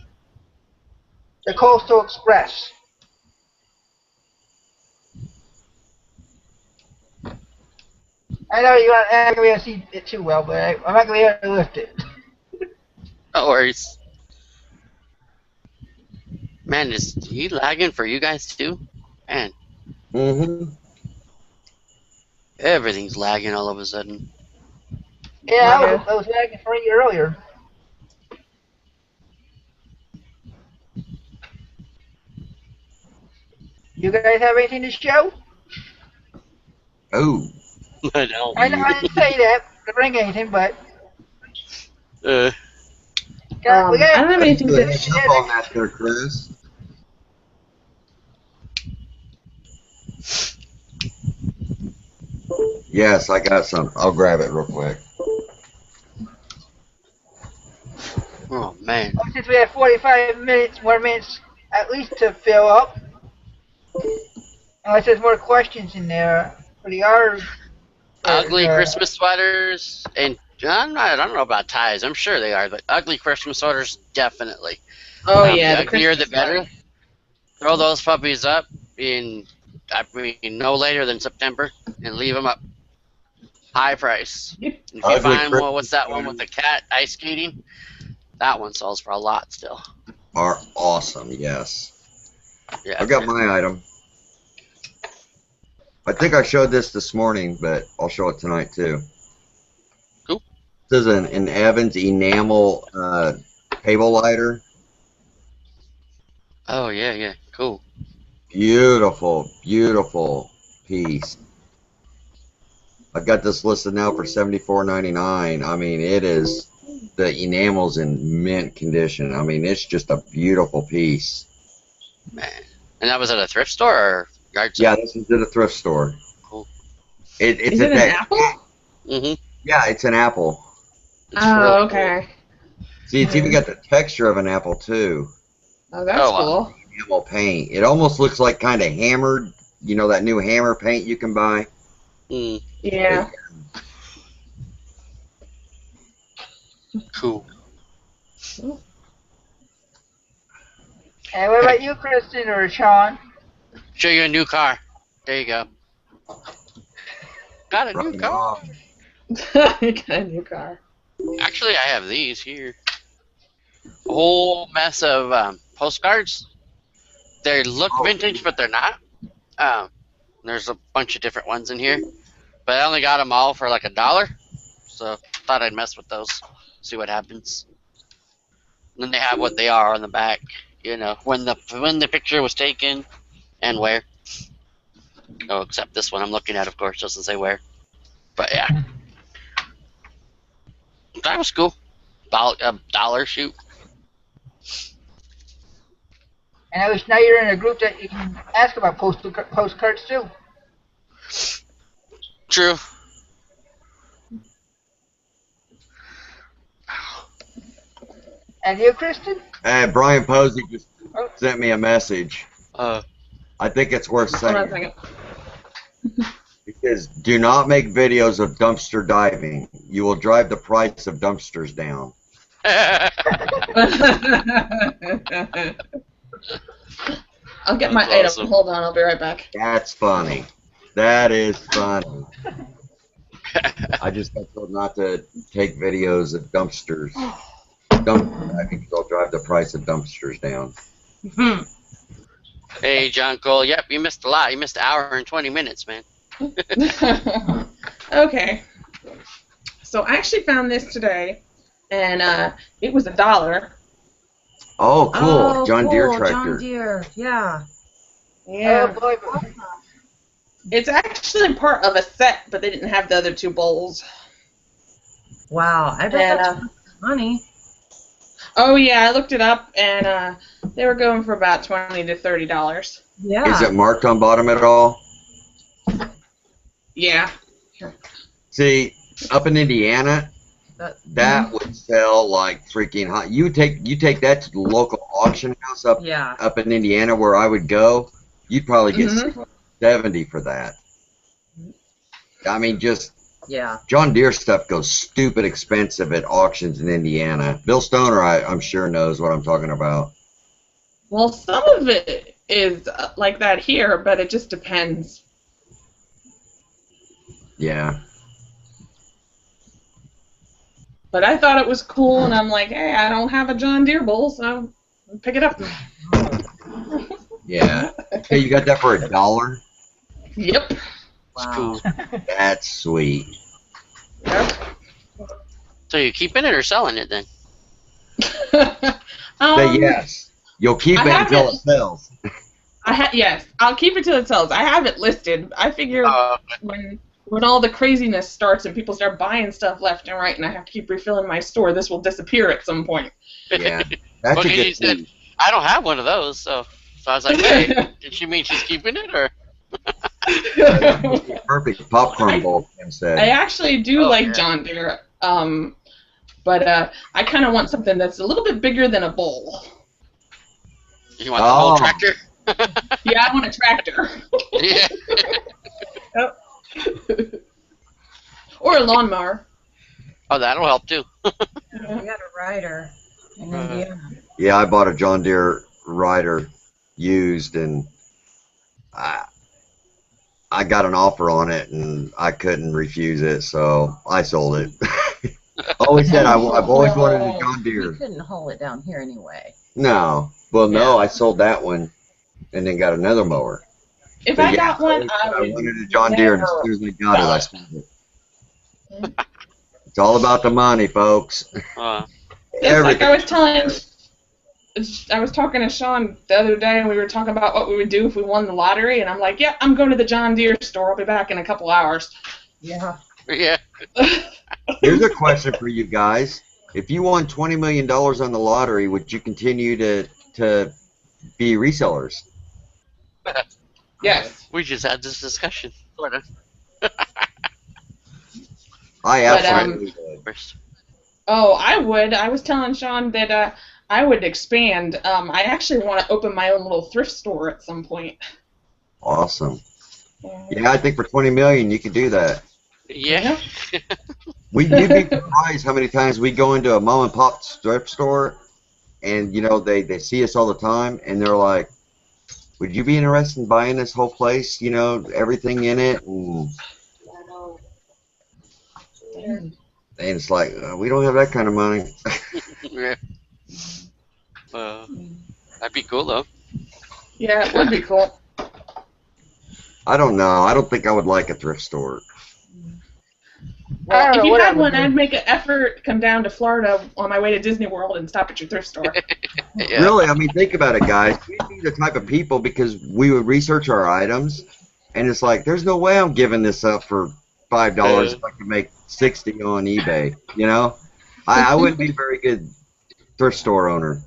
The Coastal Express. I know you're not going to be able to see it too well, but I'm not going to be able to lift it. No worries. Man, is he lagging for you guys too? Man, Mm-hmm. everything's lagging all of a sudden. Yeah, I was lagging for you earlier. You guys have anything to show? Oh. I don't. I know I didn't say that to bring anything, but Uh, I don't have anything Good to. heads up on that there, Chris. Yes, I got some. I'll grab it real quick. oh man. since we have 45 more minutes at least to fill up, unless there's more questions in there for the art. Ugly Christmas sweaters and I don't know about ties. I'm sure they are, but ugly Christmas sweaters definitely. Oh yeah, the the uglier the Christmas better. one. Throw those puppies up in, I mean, no later than September, and leave them up. High price. If you Ugly find Christmas one, what's that one with the cat ice skating? That one sells for a lot still. Are awesome, yes. Yeah. I've got my item. I think I showed this morning, but I'll show it tonight too. Cool. This is an Evans enamel table lighter. Oh yeah, yeah, cool. Beautiful, beautiful piece. I've got this listed now for $74.99. I mean, it is, the enamel's in mint condition. I mean, it's just a beautiful piece. Man. And that was at a thrift store or yard sale? Yeah, this is at a thrift store. Cool. It's Is it an apple? Mm-hmm. Yeah, it's an apple. Oh, okay. See, it's even got the texture of an apple too. Oh, that's Oh, wow. cool. Enamel paint. It almost looks like kind of hammered. You know that new hammer paint you can buy? Mm, Yeah. cool. And what about you, Kristen or Sean? Show you a new car. There you go. Got a new car. You got a new car. Actually, I have these here. A whole mess of postcards. They look vintage, but they're not. There's a bunch of different ones in here. But I only got them all for like $1. So thought I'd mess with those. See what happens. And then they have what they are on the back. You know, when the picture was taken and where. Oh, except this one I'm looking at, of course, doesn't say where. But yeah. That was cool. $1 shoot. And I wish now you're in a group that you can ask about postcards too. True. And you, Kristen? Brian Posey just sent me a message. I think it's worth Hold on a saying. second. Because do not make videos of dumpster diving. You will drive the price of dumpsters down. I'll get my That's item. awesome. Hold on, I'll be right back. That's funny. That is funny. I just got told not to take videos of dumpsters. I think they'll drive the price of dumpsters down. Hey, John Cole. Yep, you missed a lot. You missed an hour and 20 minutes, man. Okay. So I actually found this today, and it was $1. Oh, cool. Oh, John Deere cool, tractor. John Deere, yeah. Yeah. Oh boy. It's actually part of a set, but they didn't have the other two bowls. Wow, I bet And, that's money. oh yeah, I looked it up, and they were going for about $20 to $30. Yeah. Is it marked on bottom at all? Yeah. See, up in Indiana, Mm-hmm. that would sell like freaking hot. You take that to the local auction house up Yeah. in Indiana where I would go, you'd probably get Mhm. $70 for that. I mean, just Yeah. John Deere stuff goes stupid expensive at auctions in Indiana. Bill Stoner, I'm sure knows what I'm talking about. Well, some of it is like that here, but it just depends. Yeah. But I thought it was cool, and I'm like, hey, I don't have a John Deere bowl, so pick it up. Yeah. Hey, you got that for $1? Yep. Wow. That's sweet. Yep. So you're keeping it or selling it then? Say yes. You'll keep I it until haven't- it sells. Yes, I'll keep it till it sells. I have it listed. I figure when all the craziness starts and people start buying stuff left and right, and I have to keep refilling my store, this will disappear at some point. Yeah. That's Well, a 'cause you good said, thing. I don't have one of those, so I was like, hey, did she mean she's keeping it or? Perfect popcorn bowl, Kim I said. actually do Oh, like yeah. John Deere, but I kind of want something that's a little bit bigger than a bowl. You want the whole Oh. tractor? Yeah, I want a tractor. Yeah. Or a lawnmower. Oh, that'll help too. We got a rider in Indiana. Yeah, I bought a John Deere rider used, and I got an offer on it, and I couldn't refuse it, so I sold it. Always said I've always wanted a John You Deere. couldn't haul it down here anyway. No. Well, no, I sold that one and then got another mower. If But I yeah, got one, I I would wanted a John Deere, and as never soon as I got it, I sold it. It's all about the money, folks. It's like Everything. I was talking to Sean the other day, and we were talking about what we would do if we won the lottery, and I'm like, yeah, I'm going to the John Deere store. I'll be back in a couple hours. Yeah. Yeah. Here's a question for you guys. If you won $20 million on the lottery, would you continue to be resellers? Yes. We just had this discussion. Sort of. I But, absolutely would. First. Oh, I would. I was telling Sean that I would expand. I actually want to open my own little thrift store at some point. Awesome. Yeah, I think for $20 million, you could do that. Yeah. You'd be surprised how many times we go into a mom and pop thrift store, and they see us all the time, and they're like, "Would you be interested in buying this whole place? Everything in it." And it's like, we don't have that kind of money. Yeah. That'd be cool though. Yeah, it would be cool. I don't know. I don't think I would like a thrift store. I Well, don't if know you what I had would one, do. I'd make an effort to come down to Florida on my way to Disney World and stop at your thrift store. Yeah. Really, I mean, think about it, guys. We'd be the type of people, because we would research our items, and it's like, there's no way I'm giving this up for $5 if I could make 60 on eBay. I wouldn't be a very good thrift store owner.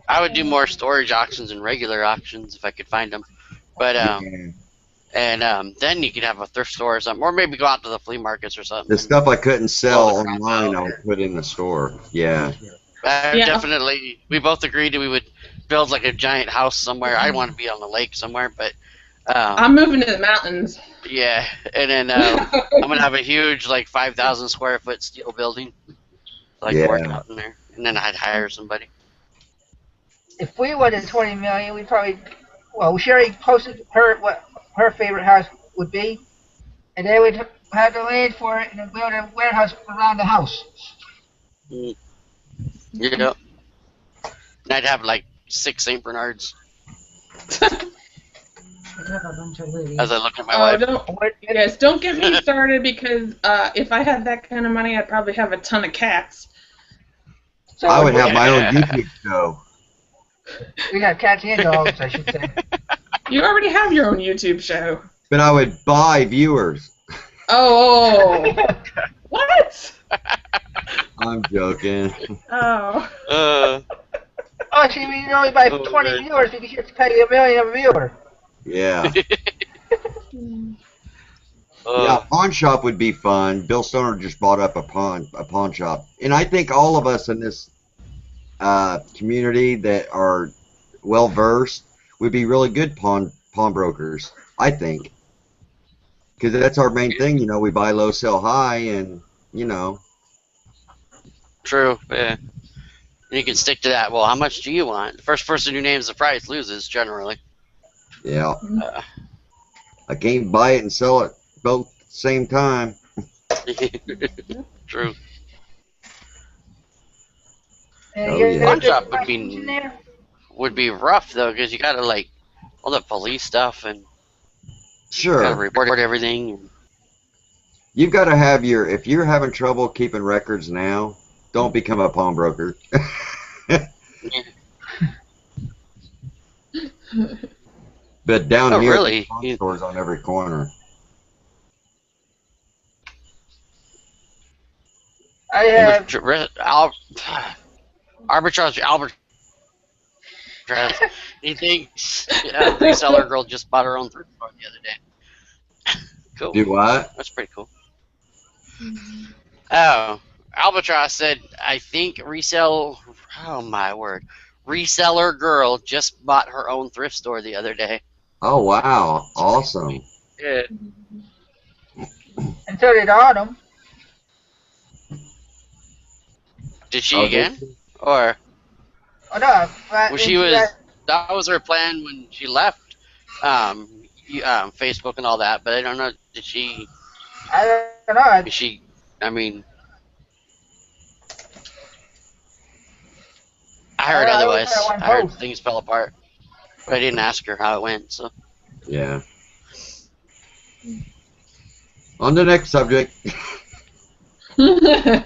I would do more storage auctions and regular auctions if I could find them. But then you could have a thrift store or something, or maybe go out to the flea markets or something. The stuff I couldn't sell Pull the crap online, I out. would put in the store. Yeah. Yeah. Definitely, we both agreed that we would build like a giant house somewhere. I want to be on the lake somewhere, but I'm moving to the mountains. Yeah, and then I'm gonna have a huge, like, 5,000 square foot steel building, so I can work Yeah. out in there, and then I'd hire somebody. If we wanted 20 million, we'd probably. Well, Sherry posted what her favorite house would be, and then we'd have the land for it and then build a warehouse around the house. Mm. Yeah, and I'd have like 6 Saint Bernards I have a bunch of ladies. as I look at my Oh, wife. don't get me started because if I had that kind of money, I'd probably have a ton of cats. So I would have my own Yeah. YouTube show. We have cats and dogs, I should say. You already have your own YouTube show. But I would buy viewers. Oh, what? I'm joking. Oh. Uh, Oh, so you mean you only buy Oh, 20 man. viewers because you have to pay $1 million a viewer? Yeah. uh, Yeah, pawn shop would be fun. Bill Stoner just bought up a pawn shop, and I think all of us in this community that are well versed would be really good pawnbrokers. I think, because that's our main thing. You know, we buy low, sell high, and you know. True. Yeah. And you can stick to that. Well, how much do you want? The first person who names the price loses generally. Yeah, Uh, I can't buy it and sell it both at the same time. True. And Oh, you yeah. got Pawn good shop would questions in there? would be rough though, because you gotta like all the police stuff and gotta Sure, report everything. you've got to have your. If you're having trouble keeping records now, don't become a pawnbroker. But down Oh, here, really? there's pawn stores on every corner. I have. Arbitrage. He thinks a reseller girl just bought her own thrift store the other day. Cool. Do what? That's pretty cool. Oh, Albatross said, I think oh my word. Reseller girl just bought her own thrift store the other day. Oh wow, awesome. Yeah. And so did Autumn. Did she Oh, again? did she? Or Oh, no. well, that was her plan when she left Facebook and all that, but I don't know, I don't know. I mean, I heard otherwise. I heard things fell apart, but I didn't ask her how it went, so. Yeah. On the next subject.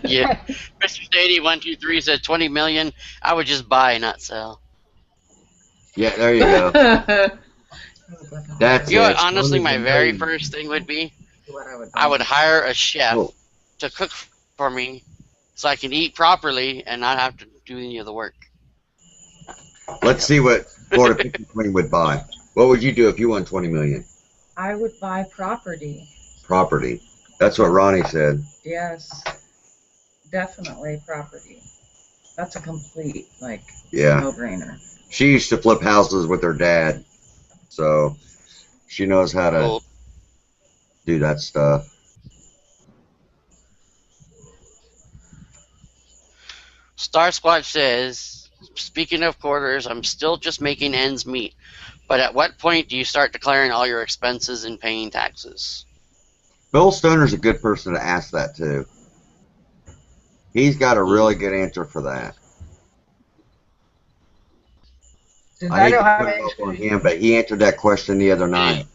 Yeah. Mr. Stady123 said 20 million. I would just buy, not sell. Yeah, there you go. That's You know what, it. honestly, my very $20 million. first thing would be What I would I would hire a chef Oh. to cook for me so I can eat properly and not have to do any of the work. Let's see what Florida Picking Queen would buy. What would you do if you won 20 million? I would buy property. Property. That's what Ronnie said. Yes, definitely property. That's a complete Yeah. no-brainer. She used to flip houses with her dad, so she knows how to Cool. do that stuff. Star Squatch says, speaking of quarters, I'm still just making ends meet. But at what point do you start declaring all your expenses and paying taxes? Bill Stoner's a good person to ask that to. He's got a really good answer for that. Since I I hate don't to have put it any up on him, but he answered that question the other night.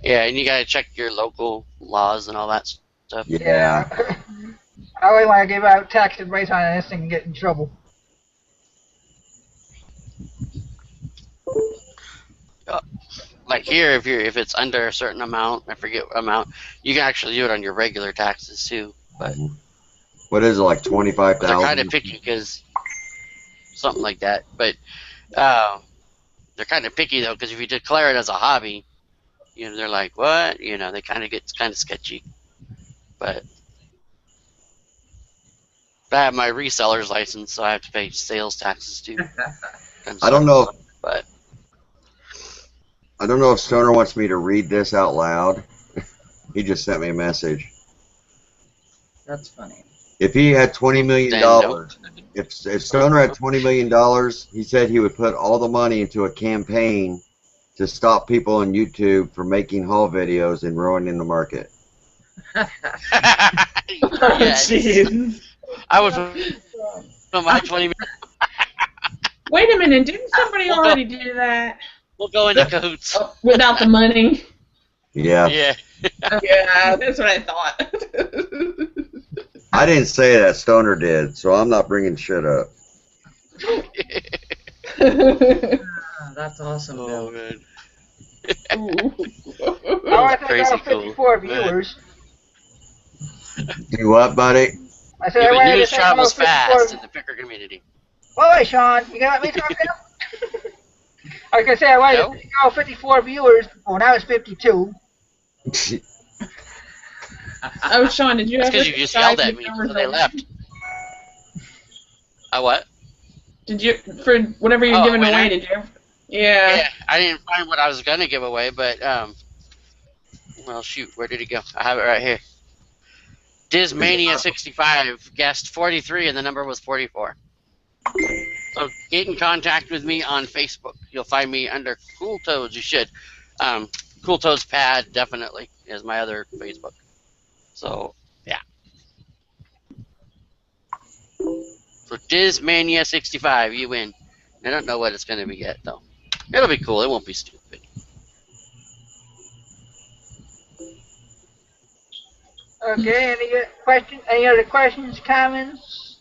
Yeah, and you gotta check your local laws and all that stuff. Yeah. I only want to give out tax advice on this and get in trouble. Like here, if it's under a certain amount, I forget what amount, you can actually do it on your regular taxes too. But What is it, like they're kind 25,000? of picky because something like that. But they're kind of picky though, because if you declare it as a hobby, they're like, what? They kind of get kind of sketchy. But I have my reseller's license, so I have to pay sales taxes too. I don't know. But I don't know if Stoner wants me to read this out loud. He just sent me a message. That's funny. If he had $20 million, if Stoner had $20 million, he said he would put all the money into a campaign to stop people on YouTube from making haul videos and ruining the market. Yes. Jeez. I would put my 20 minutes. Wait a minute, didn't somebody We'll go- already do that? We'll go into cahoots. Oh, without the money? Yeah. Yeah. Yeah, that's what I thought. I didn't say that. Stoner did, so I'm not bringing shit up. That's awesome, Oh, Bill. man. Oh, I think I Crazy got 54 cool. viewers. Do what, buddy? I said Yeah, I but wanted to news thank travels all 54 fast in the picker community. Wait, Sean, you gonna let me talk now? I was gonna say I wanted No? to thank all 54 viewers. Well, now it's 52. Oh, Sean, did you That's ever because you just decide yelled at if me, there so was they a- left. What? Did you, for whatever you're Oh, giving winner? away, did you ever? Yeah. Yeah, I didn't find what I was gonna give away, but well, shoot, where did it go? I have it right here. Dismania65 guessed 43, and the number was 44. So get in contact with me on Facebook. You'll find me under Cool Toads. You should. Cool Toads Pad definitely is my other Facebook. So yeah. So Dismania65, you win. I don't know what it's gonna be yet though. It'll be cool. It won't be stupid. Okay, any other questions, comments?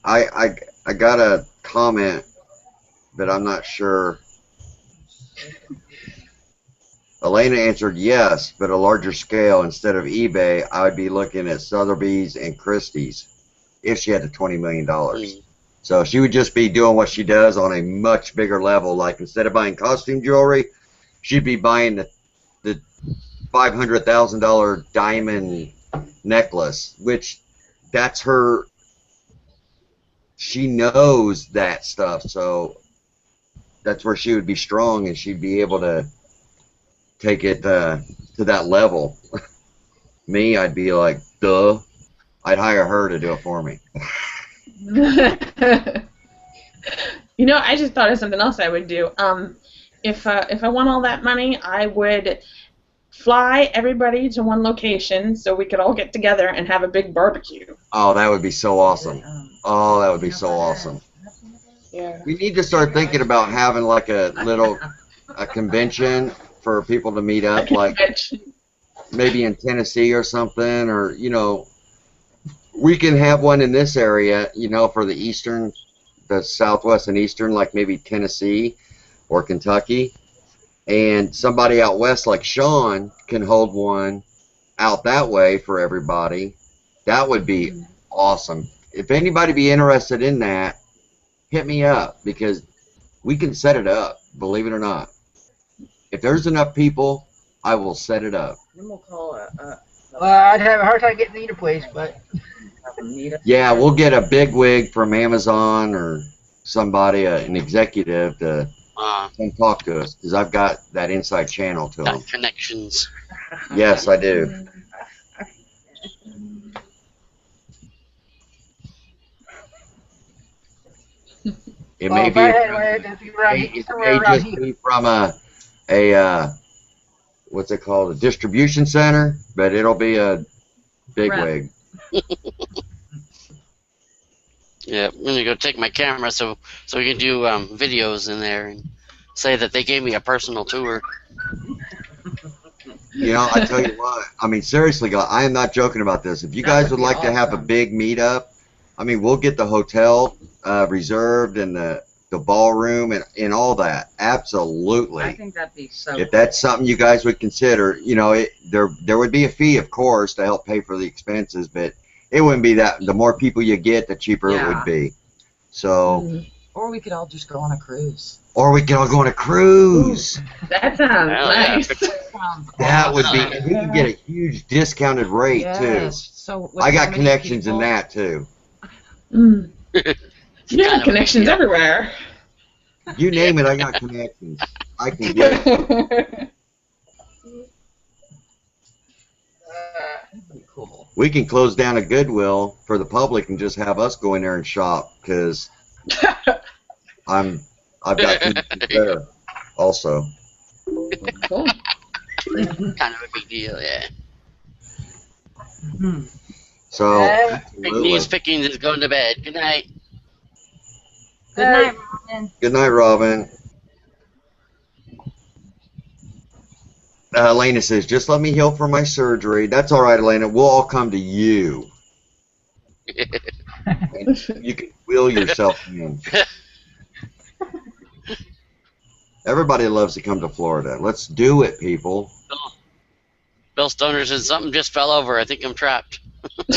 I got a comment, but I'm not sure. Elena answered yes, but a larger scale. Instead of eBay, I would be looking at Sotheby's and Christie's if she had the $20 million. So she would just be doing what she does on a much bigger level. Like instead of buying costume jewelry, she'd be buying the $500,000 diamond necklace, which that's her. She knows that stuff, so that's where she would be strong, and she'd be able to take it to that level. Me, I'd be like, duh. I'd hire her to do it for me. You know, I just thought of something else I would do. If I won all that money, I would fly everybody to one location so we could all get together and have a big barbecue. Oh, that would be so awesome. Oh, that would be so awesome. Yeah. We need to start thinking about having like a convention for people to meet up, like maybe in Tennessee or something, or, you know, we can have one in this area, you know, for the southwest and eastern, like maybe Tennessee or Kentucky. And somebody out west like Sean can hold one out that way for everybody. That would be awesome. If anybody be interested in that, hit me up, because we can set it up, believe it or not. If there's enough people, I will set it up. Then we'll call I'd have a hard time getting either place, but Yeah, we'll get a big wig from Amazon or somebody, an executive, to come talk to us, because I've got that inside channel to them. Got connections. Yes, I do. It may be. It may just be from a what's it called, a distribution center, but it'll be a big wig. Yeah, I'm gonna go take my camera so we can do videos in there and say that they gave me a personal tour. You know, I tell you what, I mean, seriously, guys, I am not joking about this. If you guys would like to have a big meetup, I mean, we'll get the hotel reserved and the ballroom and all that. Absolutely. I think that'd be so If that's something you guys would consider, you know, there would be a fee, of course, to help pay for the expenses, but it wouldn't be that. The more people you get, the cheaper it would be. So. Or we could all just go on a cruise. Or we can all go on a cruise. That sounds nice. That would be. We can get a huge discounted rate too. So I got connections in that too. You have connections everywhere. You name it, I got connections. I can get it. Cool. We can close down a Goodwill for the public and just have us go in there and shop because I've got things there also. Cool. Kind of a big deal, yeah. So Yeah. Big absolutely. news pickings is going to bed. Good night. Good night, Robin. Good night, Robin. Elena says, just let me heal from my surgery. That's all right, Elena. We'll all come to you. And you can wheel yourself in. Everybody loves to come to Florida. Let's do it, people. Bill Stoner says something just fell over. I think I'm trapped. You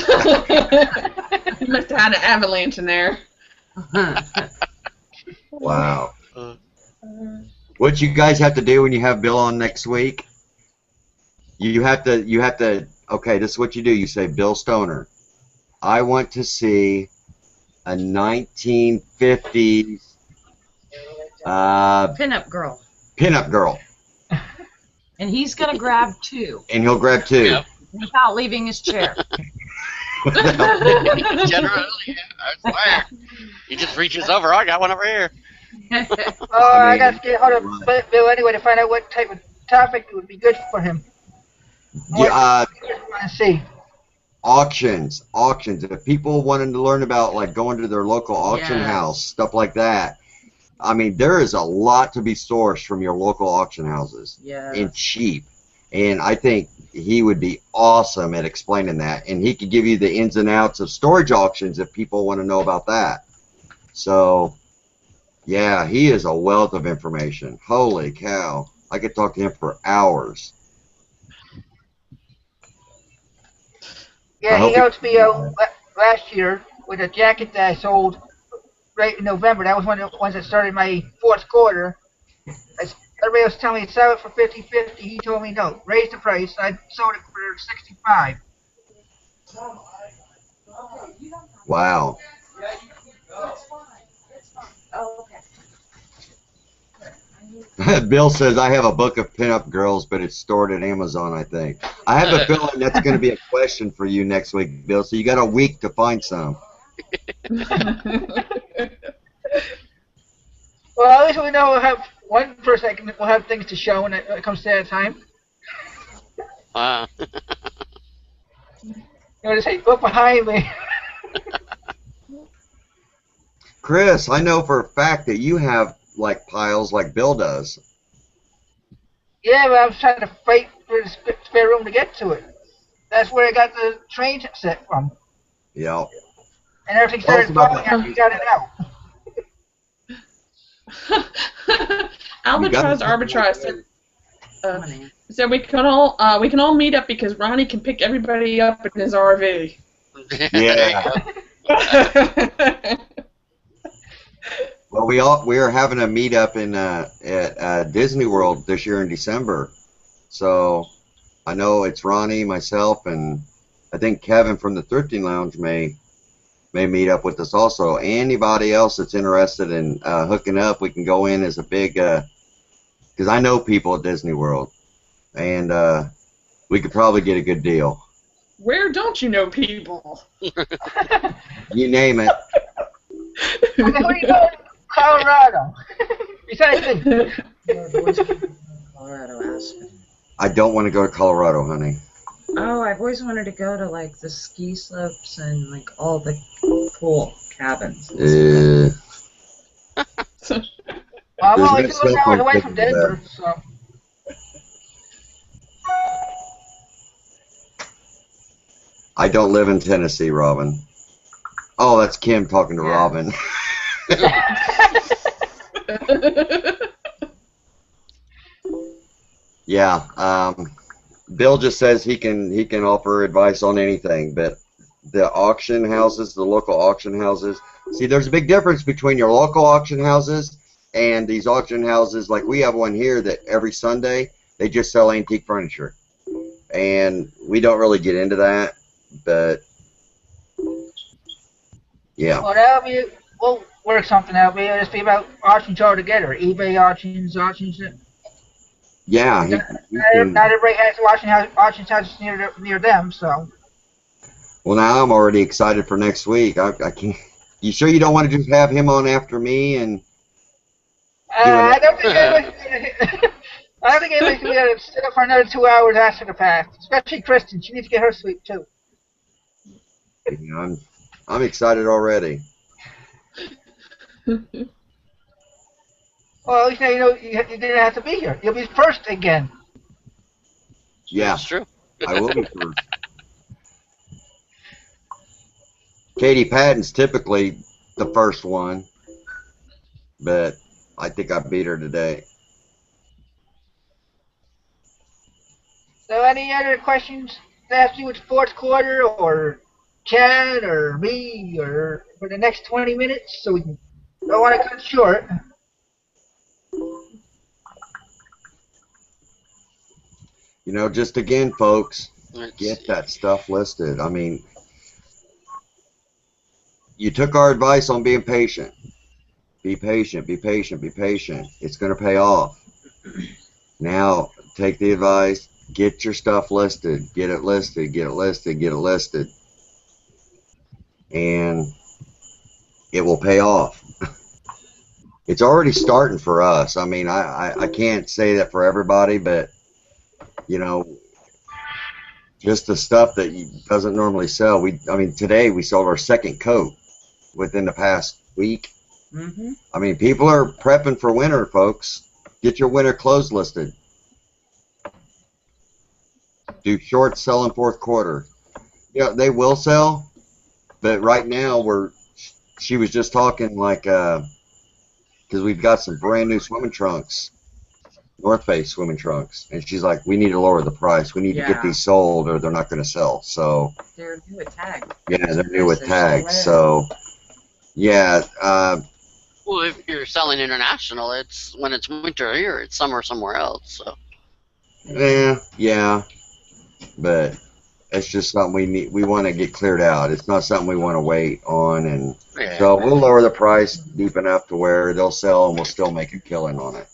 must have had an avalanche in there. Wow. What you guys have to do when you have Bill on next week, you have to, okay, this is what you do. You say, Bill Stoner, I want to see a 1950s Pinup girl. pinup girl. And he's going to grab two And he'll grab two. Yep. without leaving his chair. Generally, yeah, I swear. He just reaches over. Oh, I got one over here. Oh, I got to get hold of Bill anyway to find out what type of topic would be good for him. Yeah, What you want to see? auctions. If people wanted to learn about like going to their local auction Yes. house, stuff like that. I mean, there is a lot to be sourced from your local auction houses. Yeah. And cheap. And I think he would be awesome at explaining that. And he could give you the ins and outs of storage auctions if people want to know about that. So, yeah, he is a wealth of information. Holy cow. I could talk to him for hours. I Yeah, hope he helped me out last year with a jacket that I sold right in November. That was one of the ones that started my fourth quarter. Everybody was telling me to sell it for $50.50. He told me no, raise the price. I sold it for $65. Wow. Oh, okay. Bill says, I have a book of pinup girls, but it's stored at Amazon, I think. I have a feeling that's going to be a question for you next week, Bill, so you got a week to find some. Well, at least we know we'll have one person that will have things to show when it comes to that time. Wow. You know, just say, look behind me. Chris, I know for a fact that you have like piles like Bill does. Yeah, but I was trying to fight for the spare room to get to it. That's where I got the train set from. Yeah. And everything started falling after you got it out. Albatross arbitrage. So we can all meet up because Ronnie can pick everybody up in his RV. Yeah. Well, we are having a meetup in at Disney World this year in December. So I know it's Ronnie, myself, and I think Kevin from the Thrifting Lounge may meet up with us also. Anybody else that's interested in hooking up, we can go in as a big because I know people at Disney World, and we could probably get a good deal. Where don't you know people? You name it. Where are you going? Colorado. Besides me. Colorado, Aspen. I don't want to go to Colorado, honey. Oh, I've always wanted to go to like the ski slopes and like all the cool cabins. I'm There's only no 2 cell hours phone away signal from there. Denver, so. I don't live in Tennessee, Robin. Oh, that's Kim talking to Yeah. Robin. Yeah. Bill just says he can offer advice on anything, but the auction houses, the local auction houses. See, there's a big difference between your local auction houses and these auction houses. Like we have one here that every Sunday they just sell antique furniture, and we don't really get into that, but yeah. We'll work something out. It'll just be about auctions altogether. eBay auctions, Yeah, he can. Not everybody has watching houses near them, so. Well, now I'm already excited for next week. I can't. You sure you don't want to just have him on after me and? I don't think anybody's going to sit up for another 2 hours after the fact. Especially Kristen. She needs to get her sleep too. You know, I'm excited already. Well, at least now you know you didn't have to be here. You'll be first again. Yeah, That's true. I will be first. Katie Patton's typically the first one, but I think I beat her today. So, any other questions to ask you with fourth quarter or Chad or me or for the next 20 minutes? So we can. Don't want to cut short. You know, just again, folks, Let's get see. that stuff listed. I mean, you took our advice on being patient. Be patient, be patient, be patient. It's going to pay off. Now, take the advice, get your stuff listed, get it listed, get it listed, get it listed. And it will pay off. It's already starting for us. I mean, I can't say that for everybody, but, you know, just the stuff that doesn't normally sell. I mean, today we sold our second coat within the past week. Mm-hmm. I mean, people are prepping for winter, folks. Get your winter clothes listed. Do shorts sell in fourth quarter? Yeah, they will sell, but right now she was just talking like, because we've got some brand new swimming trunks, North Face swimming trunks, and she's like, we need to lower the price. We need to get these sold or they're not going to sell. So They're new with tags. yeah, they're new with They're tags. so So yeah, Well, if you're selling international, it's when it's winter here, it's summer somewhere else. So yeah, but it's just something we want to get cleared out. It's not something we want to wait on, and yeah. so we'll lower the price deep enough to where they'll sell and we'll still make a killing on it.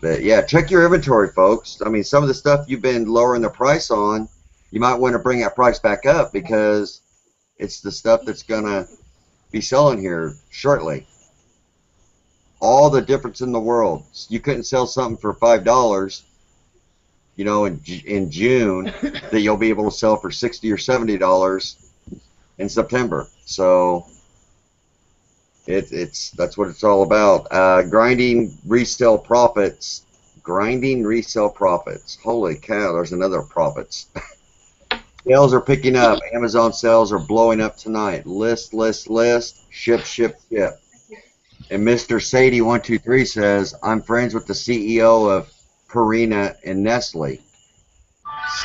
But yeah, check your inventory, folks. I mean, some of the stuff you've been lowering the price on, you might want to bring that price back up because it's the stuff that's going to be selling here shortly. All the difference in the world. You couldn't sell something for $5, you know, in June that you'll be able to sell for $60 or $70 in September. So that's what it's all about. Grinding resale profits. Grinding resale profits. Holy cow, there's another profits. Sales are picking up. Amazon sales are blowing up tonight. List, list, list. Ship, ship, ship. And Mr. Sadie123 says, I'm friends with the CEO of Purina and Nestle.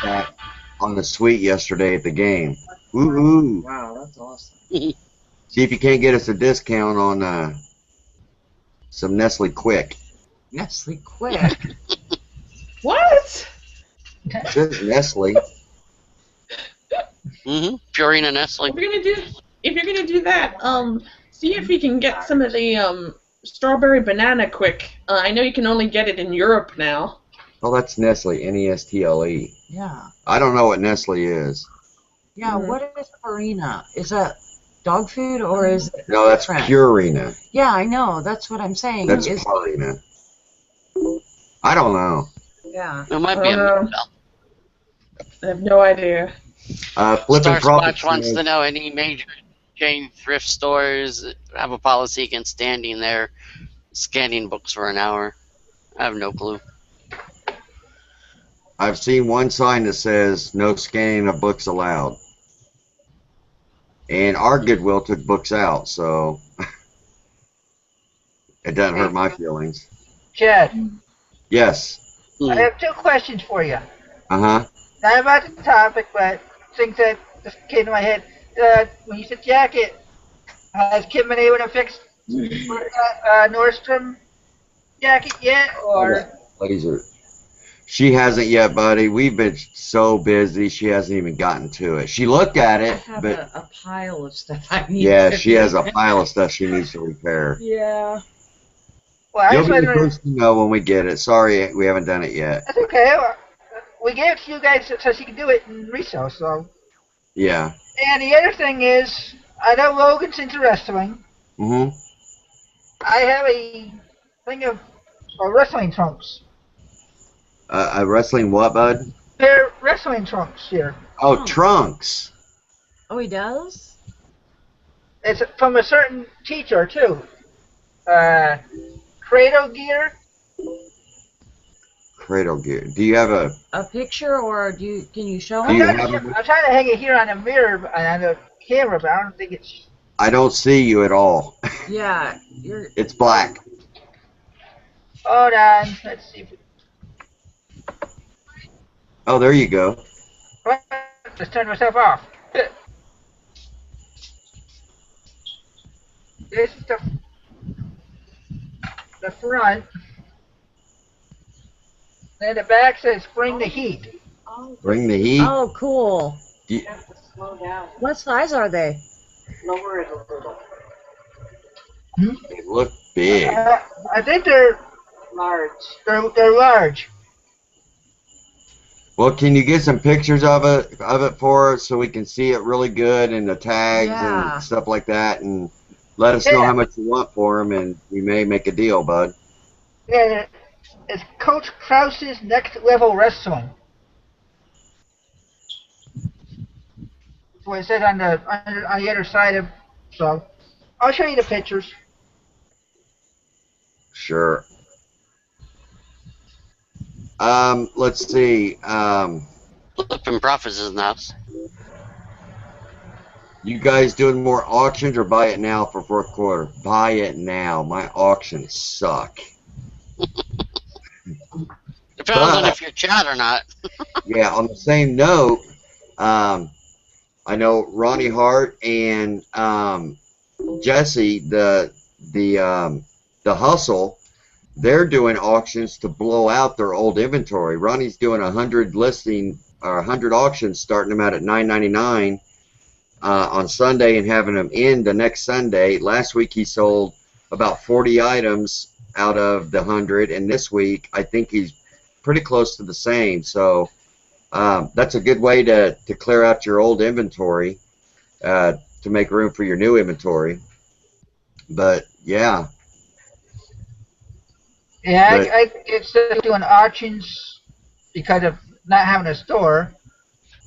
Sat on the suite yesterday at the game. Woo-hoo. Wow, that's awesome. See if you can't get us a discount on some Nestle Quick. Nestle Quick. What? It says Nestle. Purina Nestle. If you're gonna do that, see if you can get some of the strawberry banana quick. I know you can only get it in Europe now. Oh, that's Nestle. Nestle. Yeah. I don't know what Nestle is. Yeah, Mhm. What is Purina? Is that dog food or is it No, that's different? Purina. Yeah, I know. That's what I'm saying. That's Purina. I don't know. Yeah. It might be a I have no idea. Flipping Star Profits Squatch wants says- to know any major chain thrift stores have a policy against standing there scanning books for an hour. I have no clue. I've seen one sign that says no scanning of books allowed. And our Goodwill took books out, so it doesn't hurt my feelings. Chad, Yes. I have two questions for you. Uh-huh. Not about the topic, but things that just came to my head. When you said jacket, has Kim been able to fix Nordstrom jacket yet, or? Laser. She hasn't yet, buddy. We've been so busy, she hasn't even gotten to it. She looked at I it, have but a pile of stuff I need yeah, to she has a pile of stuff she needs to repair. Yeah. Well, I You'll just be the wondering. first to know when we get it. Sorry, we haven't done it yet. That's okay. We gave it to you guys so she can do it in resale. So. Yeah. And the other thing is, I know Logan's into wrestling. Mhm. I have a thing of wrestling trunks. Wrestling what, bud? They're wrestling trunks here. Oh, trunks. Oh, he does? It's from a certain teacher too. Cradle Gear. Cradle gear. Do you have a? A picture, or can you show Do I'm you him? trying, have to, a? I'm trying to hang it here on a mirror on the camera, but I don't think it's. I don't see you at all. Yeah, you're. It's black. Hold on. Let's see. Oh, there you go. Just turned myself off. This is the front. Then the back says "Bring the heat." Bring the heat. Oh, cool. You- What size are they? They look big. I think they're large. They're large. Well, can you get some pictures of it for us so we can see it really good and the tags Yeah. and stuff like that, and let us know how much you want for them, and we may make a deal, bud. Yeah, it's Coach Krause's Next Level Wrestling. That's what it says on the other side of. So, I'll show you the pictures. Sure. Let's see. Flipping Profits is in the house. You guys doing more auctions or buy it now for fourth quarter? Buy it now. My auctions suck. Depends on if you're chat or not. Yeah, on the same note, I know Ronnie Hart and Jesse, the Hustle, they're doing auctions to blow out their old inventory. Ronnie's doing 100 auctions, starting them out at $9.99 on Sunday and having them in the next Sunday. Last week he sold about 40 items out of the 100, and this week I think he's pretty close to the same. So that's a good way to clear out your old inventory to make room for your new inventory. But yeah. Yeah, But- I instead of doing auctions because of not having a store,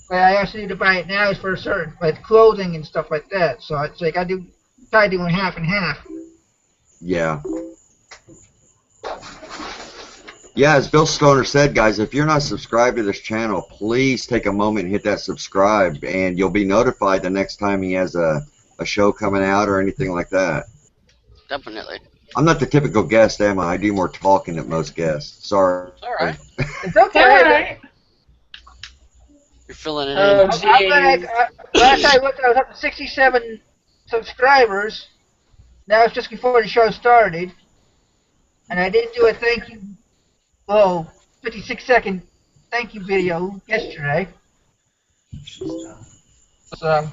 but I also need to buy it now for certain, like clothing and stuff like that. So it's like I try doing half and half. Yeah. Yeah, as Bill Stoner said, guys, if you're not subscribed to this channel, please take a moment and hit that subscribe, and you'll be notified the next time he has a show coming out or anything like that. Definitely. I'm not the typical guest, am I? I do more talking than most guests. Sorry. All right. It's okay. Alright. You're filling it Oh, in. Last I looked, I was up to 67 subscribers. Now it's just before the show started, and I didn't do a thank you, 56-second thank you video yesterday. So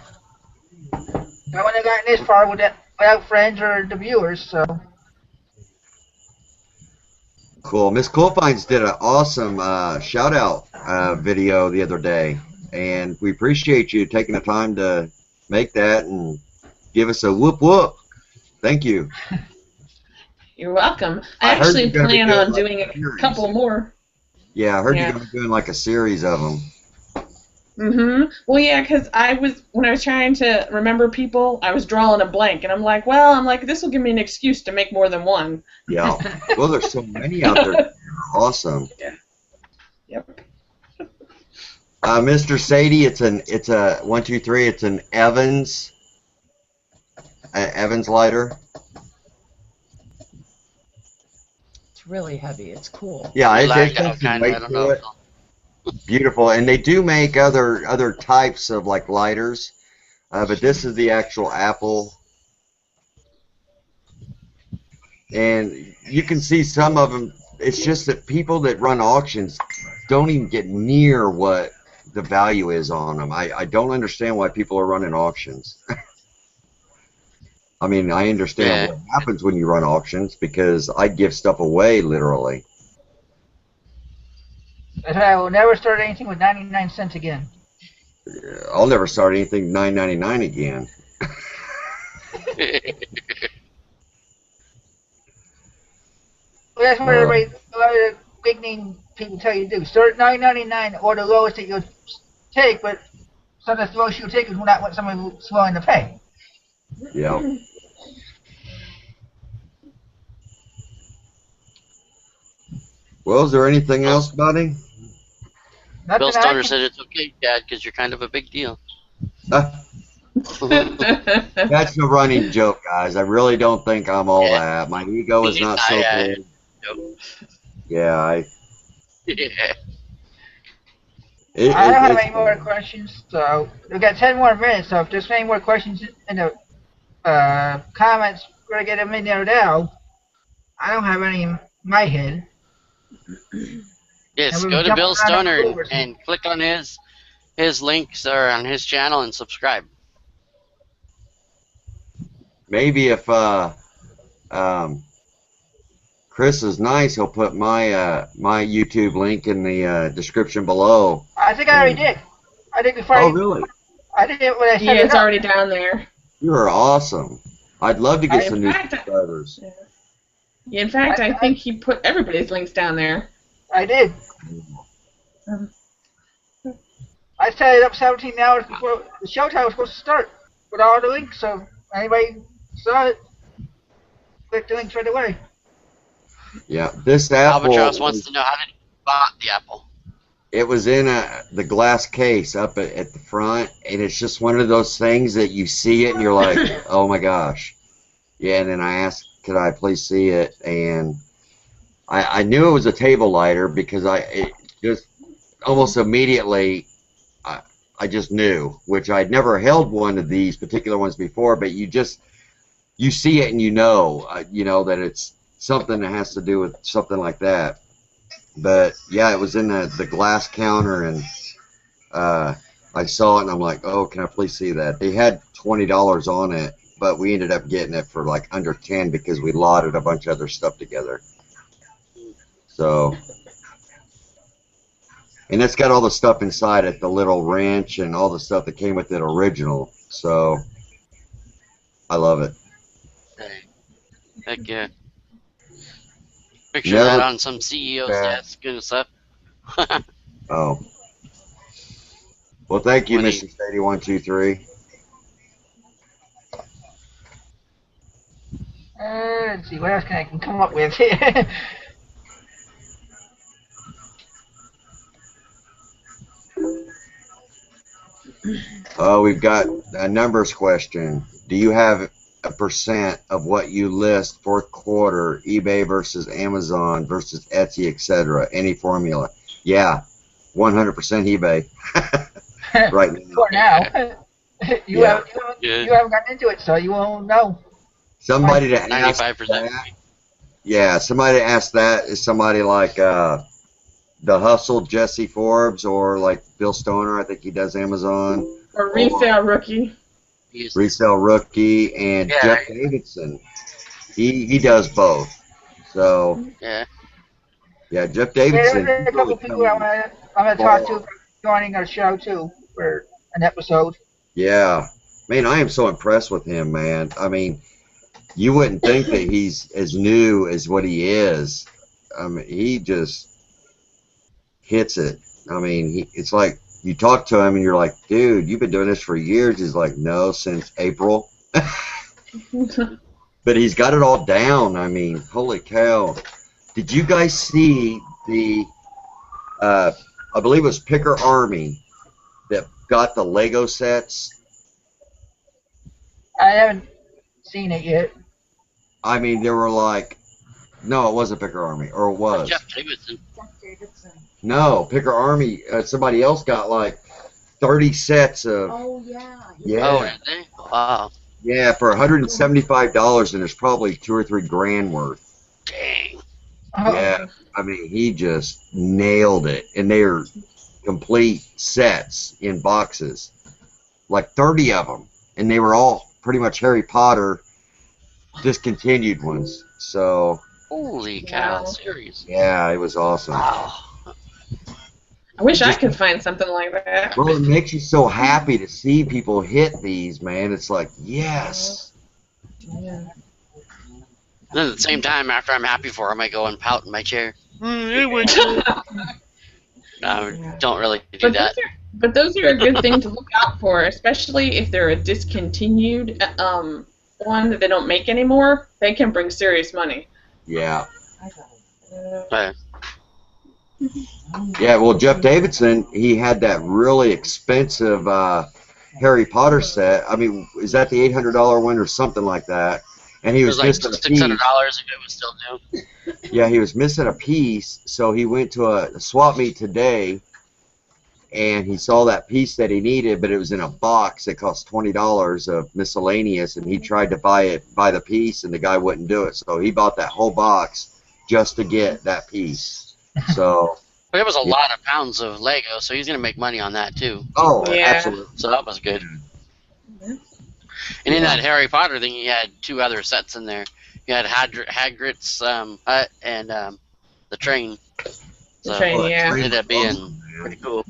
I wouldn't have gotten this far without friends or the viewers. So Cool. Miss Coolfinds did an awesome shout-out video the other day, and we appreciate you taking the time to make that and give us a whoop-whoop. Thank you. You're welcome. I I heard actually you're gonna be plan doing on like doing a a series. couple more. Yeah, I heard Yeah. you're going to be doing like a series of them. Well, yeah, because when I was trying to remember people, I was drawing a blank, and I'm like, this will give me an excuse to make more than one. Yeah. Well, there's so many out there. They're awesome. Yep. Mr. Sadie, it's a 1, 2, 3. It's an Evans lighter. It's really heavy. It's cool. Yeah, it's Like, got some kinda, weight I don't to know. it. Beautiful, and they do make other types of like lighters, but this is the actual Apple, and you can see some of them. It's just that people that run auctions don't even get near what the value is on them. I don't understand why people are running auctions. I mean, I understand what happens when you run auctions because I give stuff away literally. That's why I will never start anything with 99 cents again. I'll never start anything $9.99 again. Well, that's what everybody, a lot of the big name people tell you to do. Start at $9.99 or the lowest that you'll take, but sometimes the lowest you'll take is not what somebody's willing to pay. Yeah. Well, is there anything else, buddy? Bill Stoner said it's okay, Dad, because you're kind of a big deal. That's a running joke, guys. I really don't think I'm all that. My ego is not so big. Yeah, I don't have any more questions, so we've got 10 more minutes, so if there's any more questions in the comments, we're going to get them in there now. I don't have any in my head. Yes, go to Bill Stoner and click on his links or on his channel and subscribe. Maybe if Chris is nice, he'll put my my YouTube link in the description below. I think I already did. I think before. Oh, really? I did it when I said yeah, it's already down there. You are awesome. I'd love to get some new subscribers. Yeah, in fact, I think he put everybody's links down there. I did. I set it up 17 hours before the showtime was supposed to start with all the links, so anybody saw it, click the links right away. Yeah, this apple. Albatross wants to know how did you bought the apple. It was in the glass case up at the front, and it's just one of those things that you see it and you're like, oh my gosh. Yeah, and then I asked, could I please see it? And I knew it was a table lighter because it just almost immediately I just knew, which I'd never held one of these particular ones before, but you see it and you know that it's something that has to do with something like that. But yeah, it was in the glass counter, and I saw it and I'm like, oh, can I please see that? They had $20 on it, but we ended up getting it for like under 10 because we lotted a bunch of other stuff together. So, and it's got all the stuff inside it, the little wrench and all the stuff that came with it original. So, I love it. Heck yeah. Picture that on some CEO's desk and stuff. Oh. Well, thank you, Mr. 8123. Let's see, what else I can come up with? We've got a numbers question. Do you have a percent of what you list fourth quarter, eBay versus Amazon versus Etsy, etc.? Any formula? Yeah, 100% eBay. Right now. For now. You haven't gotten into it, so you won't know. Somebody to ask 95%. That, yeah, somebody to ask that is somebody like The Hustle, Jesse Forbes, or like Bill Stoner. I think he does Amazon. Or Resale Rookie. Resale Rookie, and Jeff Davidson. He does both. So yeah, Jeff Davidson. There's a couple people I'm gonna talk to joining our show too for an episode. Yeah, man, I am so impressed with him, man. I mean, you wouldn't think that he's as new as what he is. I mean, he just hits it. I mean, it's like you talk to him and you're like, dude, you've been doing this for years. He's like, no, since April. But he's got it all down. I mean, holy cow. Did you guys see the, I believe it was Picker Army that got the Lego sets? I haven't seen it yet. I mean, there were like, no, it wasn't Picker Army, or it was. Jeff Davidson. No, Picker Army, somebody else got like 30 sets of. Oh, yeah. Yeah. Oh, did they? Wow. Yeah, for $175, and there's probably $2 or $3 grand worth. Dang. Yeah, I mean, he just nailed it, and they're complete sets in boxes, like 30 of them, and they were all pretty much Harry Potter, discontinued ones. So Holy cow! Wow. Serious. yeah, it was awesome. Wow. I wish I Just- could find something like that. Well, it makes you so happy to see people hit these, man. It's like, yes. Yeah. Then at the same time, after I'm happy for him, I go and pout in my chair. No, don't really do that. But those are a good thing to look out for, especially if they're a discontinued one that they don't make anymore. They can bring serious money. Yeah. But, Yeah, well, Jeff Davidson, he had that really expensive Harry Potter set. I mean, is that the $800 one or something like that? And he it was was like missing a $600 piece. if it was still new. Yeah, he was missing a piece, so he went to a swap meet today, and he saw that piece that he needed, but it was in a box that cost $20 of miscellaneous, and he tried to buy the piece, and the guy wouldn't do it. So he bought that whole box just to get that piece. So, But it was a lot of pounds of Lego, so he's gonna make money on that too. oh, Yeah. absolutely. So that was good. Yeah. And in that Harry Potter thing, he had 2 other sets in there. You had Hagrid's hut and the train. The So train, yeah. it ended up being Awesome, man. pretty cool.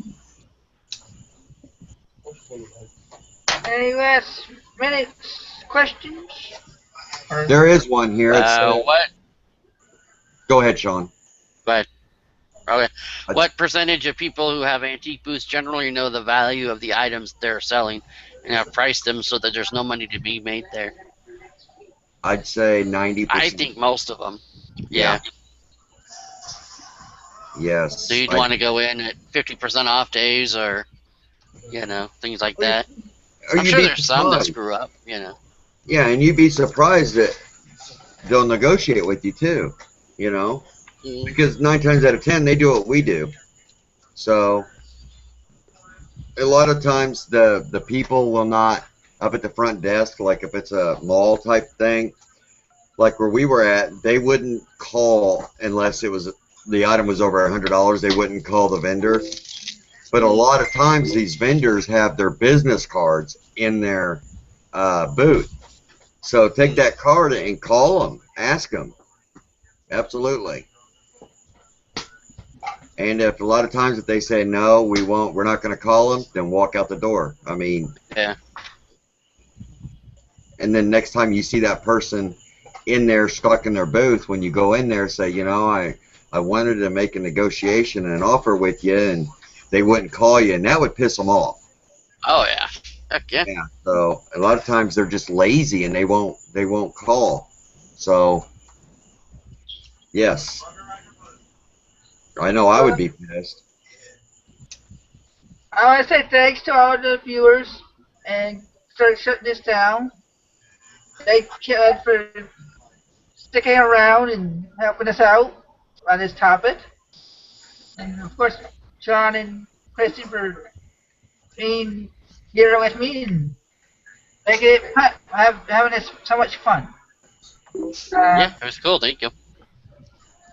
Any last minute questions? Or- There is one here. It's, What? go ahead, Sean. Okay. What percentage of people who have antique booths generally know the value of the items they're selling and have priced them so that there's no money to be made there? I'd say 90%. I think most of them. Yeah. Yes. So you'd want to go in at 50% off days or, things like that. Or I'm you'd sure be there's some that surprised. screw up, Yeah, and you'd be surprised that they'll negotiate with you too, Mm. because 9 times out of 10 they do what we do. So a lot of times the people will not up at the front desk, like if it's a mall type thing, like where we were at, they wouldn't call unless the item was over $100. They wouldn't call the vendor. But a lot of times these vendors have their business cards in their booth. So take that card and call them, ask them. Absolutely. And if a lot of times if they say no, we're not going to call them, then walk out the door. I mean, Yeah. and then next time you see that person in there stuck in their booth, when you go in there, say, I wanted to make a negotiation and an offer with you, and they wouldn't call you, and that would piss them off. Oh, yeah. Heck yeah. Yeah. So a lot of times they're just lazy and they won't call. So yes, I know I would be pissed. I want to say thanks to all the viewers and start shutting this down. Thank you for sticking around and helping us out on this topic. And of course, Sean and Christy for being here with me and making it fun, having this so much fun. Yeah, it was cool. Thank you.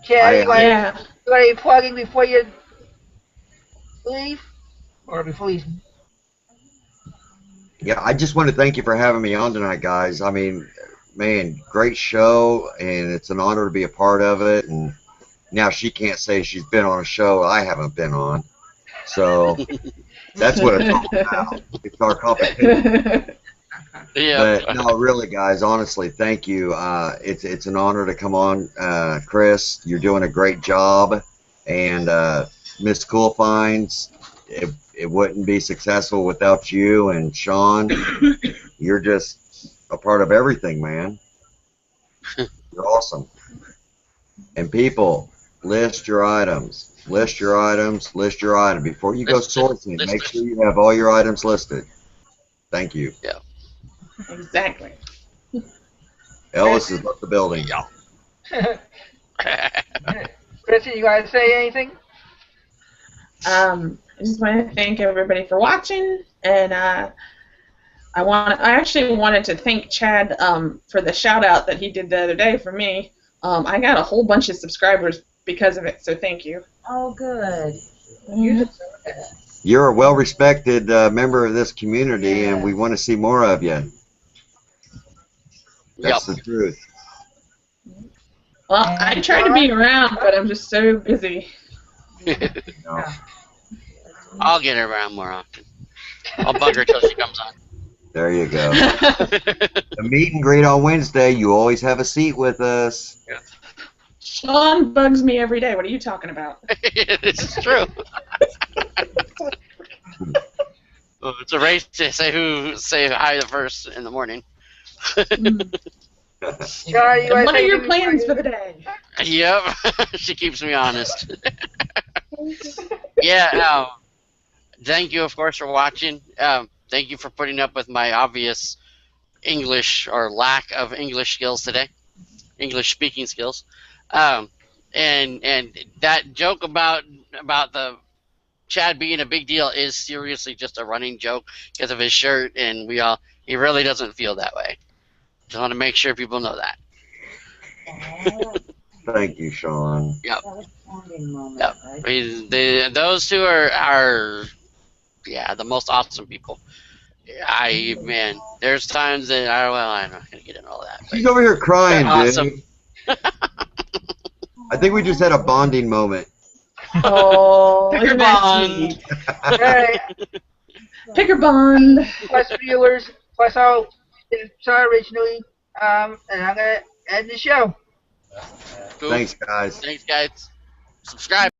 Ken, you got any plugging before you leave? Or before you... Yeah, I just want to thank you for having me on tonight, guys. I mean, man, great show, and it's an honor to be a part of it. And now she can't say she's been on a show I haven't been on. So that's what it's all about. It's our competition. Yeah. But no, really, guys, honestly, thank you. It's an honor to come on. Chris, you're doing a great job. And Miss Cool Finds, it wouldn't be successful without you. And Sean, you're just a part of everything, man. You're awesome. And people, list your items. List your items. List your item. Before you go sourcing, make sure you have all your items listed. Thank you. Yeah. Exactly. Ellis has left the building. Christy, you want to say anything? I just want to thank everybody for watching, and I actually wanted to thank Chad for the shout out that he did the other day for me. I got a whole bunch of subscribers because of it, so thank you. Oh, good. You deserve it. You're a well-respected member of this community, and we want to see more of you. That's the truth. Well, I try to be around, but I'm just so busy. No. I'll get her around more often. I'll bug her till she comes on. There you go. The meet and greet on Wednesday. You always have a seat with us. Sean bugs me every day. What are you talking about? This is true. Well, it's a race to say hi the first in the morning. Charlie, And what are your plans for the day? Yep, she keeps me honest. Yeah. Thank you, of course, for watching. Thank you for putting up with my obvious English or lack of English skills today, English speaking skills. And that joke about the Chad being a big deal is seriously just a running joke because of his shirt, and he really doesn't feel that way. Just want to make sure people know that. Thank you, Sean. Yep. That was a bonding moment, Yep. right? Those two are the most awesome people. Man, there's times that I'm not gonna get into all that. She's over here crying, Awesome. dude. I think we just had a bonding moment. Oh, Picker isn't that bond. sweet? Alright, Picker bond. plus viewers, plus how it saw originally, and I'm gonna end the show. Cool. Thanks, guys. Thanks, guys. Subscribe.